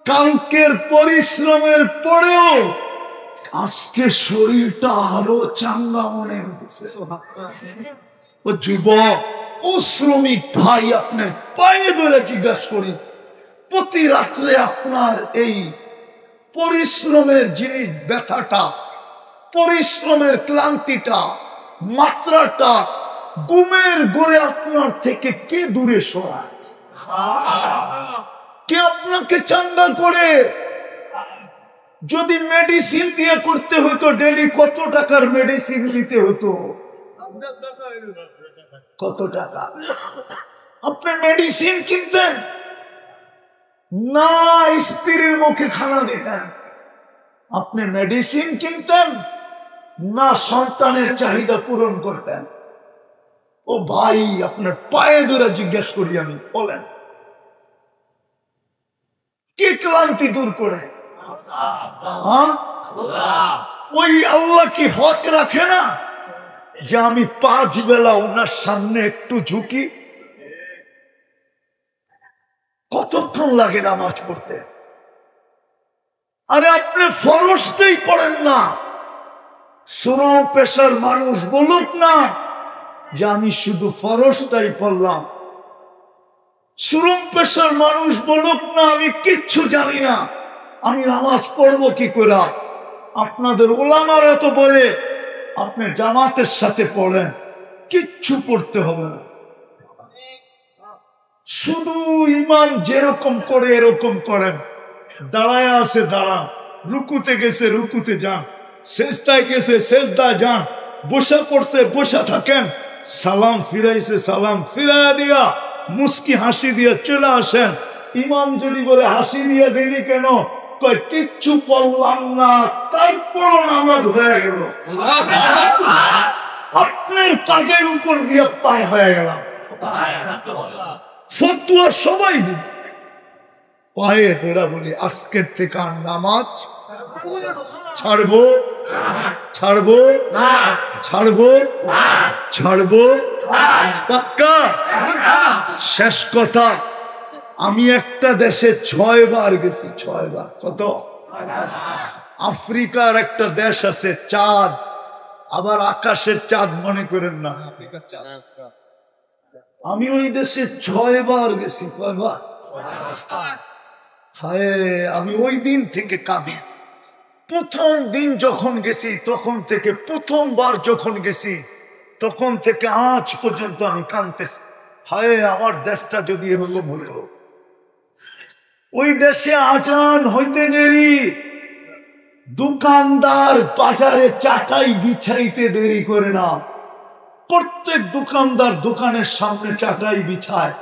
কালকের পরিশ্রমের পরেও আজকে শরীরটা আরো চাঙ্গা মনে হতেছে। ও যুবক, ও শ্রমিক ভাই, আপনার পায়ে ধরে জিজ্ঞাসা করি, প্রতি রাত্রে আপনার এই পরিশ্রমের জিনিস, ব্যথাটা, পরিশ্রমের ক্লান্তিটা, মাত্রাটা ঘুমের ঘরে আপনার থেকে কে দূরে সরায়? কে আপনাকে চাঙ্গা করে? যদি মেডিসিন দিয়ে করতে হতো ডেলি কত টাকার মেডিসিন নিতে হতো? কত টাকা? আপনি মেডিসিন কিনতেন না স্ত্রীর মুখে খানা দিতেন? আপনি মেডিসিন কিনতেন না সন্তানের চাহিদা পূরণ করতেন? ও ভাই, আপনার পায়ে ধরে জিজ্ঞেস করি আমি, বলেন কে ক্লান্তি দূর করে? ওই আল্লাহ কি হক রাখে না যে আমি 5 বেলা ওনার সামনে একটু ঝুঁকি? কতক্ষণ লাগে নামাজ পড়তে? আরে আপনি ফরজটাই পড়েন না। শ্রম পেশার মানুষ বলুক না যে আমি শুধু ফরজটাই পড়লাম। শ্রম পেশার মানুষ বলুক না আমি কিচ্ছু জানি না, আমি নামাজ পড়বো কি করে। আপনাদের ওলামারা তো বলে আপনি জামাতের সাথে পড়েন, কিচ্ছু পড়তে হবে না, শুধু ইমাম যেরকম করে এরকম করেন। দাঁড়ায় আছে দাঁড়ান, রুকুতে গেছে রুকুতে যান, সেজদায় গেছে সেজদায় যান, বসা পড়ছে বসা থাকেন, সালাম ফিরাইছে সালাম ফিরাইয়া দিয়া মুস্কি হাসি দিয়ে চলে আসেন। ইমাম যদি বলে হাসি দিয়ে দিলি কেন, কয় কিচ্ছু পড়লাম না, তারপর নামাজ হয়ে গেল। আপনার কাজের উপর দিয়ে পায় হয়ে গেলাম, ফতুয়া সবাই দিবে। পায়ে ধরা বলি আজকের থেকে আর নামাজ ছাড়বো ছাড়বো ছাড়বো ছাড়বো পাক্কা। শেষ কথা, আমি একটা দেশে 6 বার গেছি, 6 বার। কত? আফ্রিকার একটা দেশ আছে চাঁদ, আবার আকাশের চাঁদ মনে করেন না, আমি ওই দেশে 6 বার গেছি। কয়বার? হায়, আমি ওই দিন থেকে কাঁদি। প্রথম দিন যখন গেছি তখন থেকে, প্রথমবার যখন গেছি তখন থেকে আজ পর্যন্ত আমি কাঁদতেছি। হায়, আমার দেশটা যদি এরকম হতো। ওই দেশে আজান হইতে দেরি, দোকানদার বাজারে চাটাই বিছাইতে দেরি করে না। প্রত্যেক দোকানদার দোকানের সামনে চাটাই বিছায়,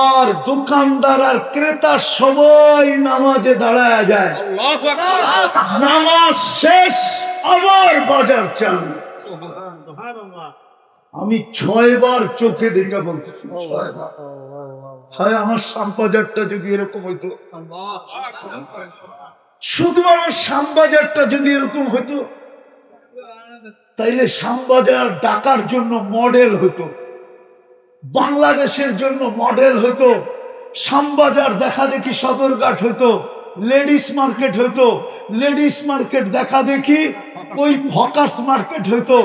আর দোকানদার আর ক্রেতা সবাই নামাজে দাঁড়ায় যায়। নামাজ শেষ, আবার বাজার চালু। আমি 6 বার চোখে দেখে বলতেছি, 6 বার। হায়, আমার শ্যামবাজারটা যদি এরকম হইতো, শুধু আমার শ্যামবাজারটা যদি এরকম হইতো, তাইলে শ্যামবাজার ঢাকার জন্য মডেল হতো, বাংলাদেশের জন্য মডেল হতো। শ্যামবাজার দেখা দেখি সদরঘাট হতো, লেডিস মার্কেট হইতো, লেডিস মার্কেট দেখা দেখি ওই হকার্স মার্কেট হইতো,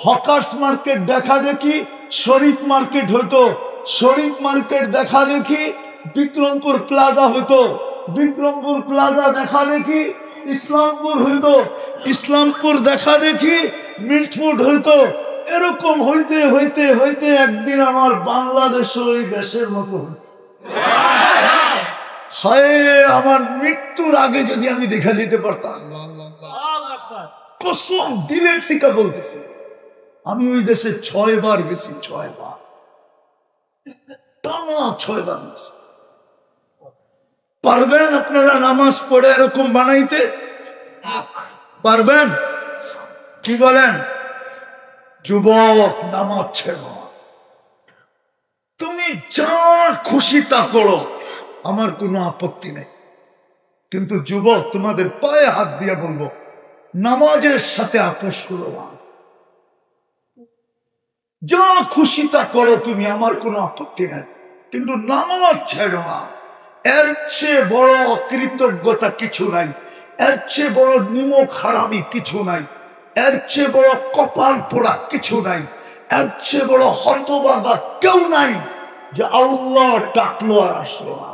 হকার্স মার্কেট দেখা দেখি শরীফ মার্কেট হইতো, শরীফ মার্কেট দেখা দেখি বিক্রমপুর প্লাজা হইতো, বিক্রমপুর প্লাজা দেখা দেখি ইসলামপুর হইতো, ইসলামপুর দেখা দেখি মিটফুট হইতো। এরকম হইতে হইতে হইতে একদিন আমার বাংলাদেশ ওই দেশের মতো হায়, আমার মৃত্যুর আগে যদি আমি দেখা যেতে পারতাম, কসম দিলের থেকে বলতেছি, আমি ওই দেশে 6 বার গেছি, 6 বার, টানা 6 বার গেছি। পারবেন আপনারা নামাজ পড়ে এরকম বানাইতে? পারবেন? কি বলেন? যুবক, নামাজ ছেড়ো, তুমি যা খুশি তা করো, আমার কোনো আপত্তি নেই, কিন্তু যুবক তোমাদের পায়ে হাত দিয়ে বলবো, নামাজের সাথে আপোষ করো না। যা খুশি তা করো তুমি, আমার কোনো আপত্তি নেই, কিন্তু নামাজ ছেড়ো না। এর চেয়ে বড় অকৃতজ্ঞতা কিছু নাই, এর চেয়ে বড় নিমক হারামি কিছু নাই, এর চেয়ে বড় কপাল পোড়া কিছু নাই, এর চেয়ে বড় হতভাগা কেউ নাই যে আল্লাহ ডাকলো আর আসলো না।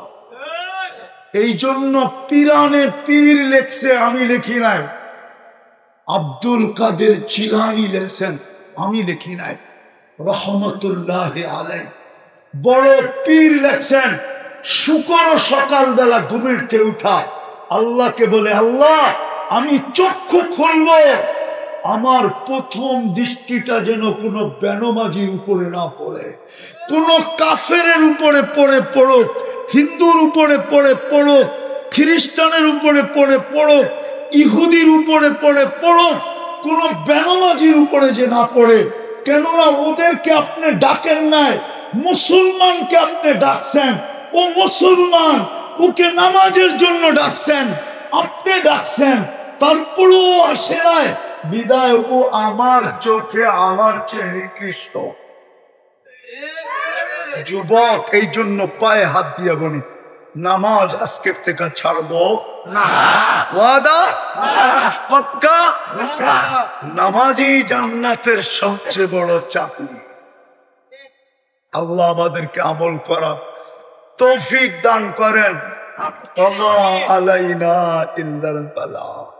এই জন্য পিরানে পীর লেখছে, আমি লিখি নাই। আব্দুল কাদের জিলানী লেখছেন, আমি লিখি নাই, রহমতুল্লাহ আলাইহি। বড় পীর লেখছেন, শুকর সকালবেলা ঘুমের থেকে উঠা আল্লাহকে বলে, আল্লাহ আমি চক্ষু খুলবো, আমার প্রথম দৃষ্টিটা যেন কোনো বেনমাজির উপরে না পড়ে, কোনো কাফেরের উপরে পড়ুক, হিন্দুর উপরে পড়ুক, খ্রিস্টানের উপরে পড়ুক, ইহুদির উপরে পড়ুক, কোনো বেনমাজির উপরে যে না পড়ে। কেননা ওদেরকে আপনি ডাকেন নাই, মুসলমানকে আপনি ডাকছেন, ও মুসলমান, ওকে নামাজের জন্য ডাকছেন, আপনি ডাকছেন, তারপরও আসে নাই, বিদায় ও আমার চোখে আমার চেয়ে নিকৃষ্ট। যুবক, এই জন্য পায়ে হাত দিয়ে বলি, নামাজ আজকের থেকে ছাড়বো না। ওয়াদা? পাক্কা? নামাজই জান্নাতের সবচেয়ে বড় চাবি। আল্লাহ আমাদেরকে আমল করা তৌফিক দান করেন। ওয়া মা আলাইনা ইল্লাল বালাগ।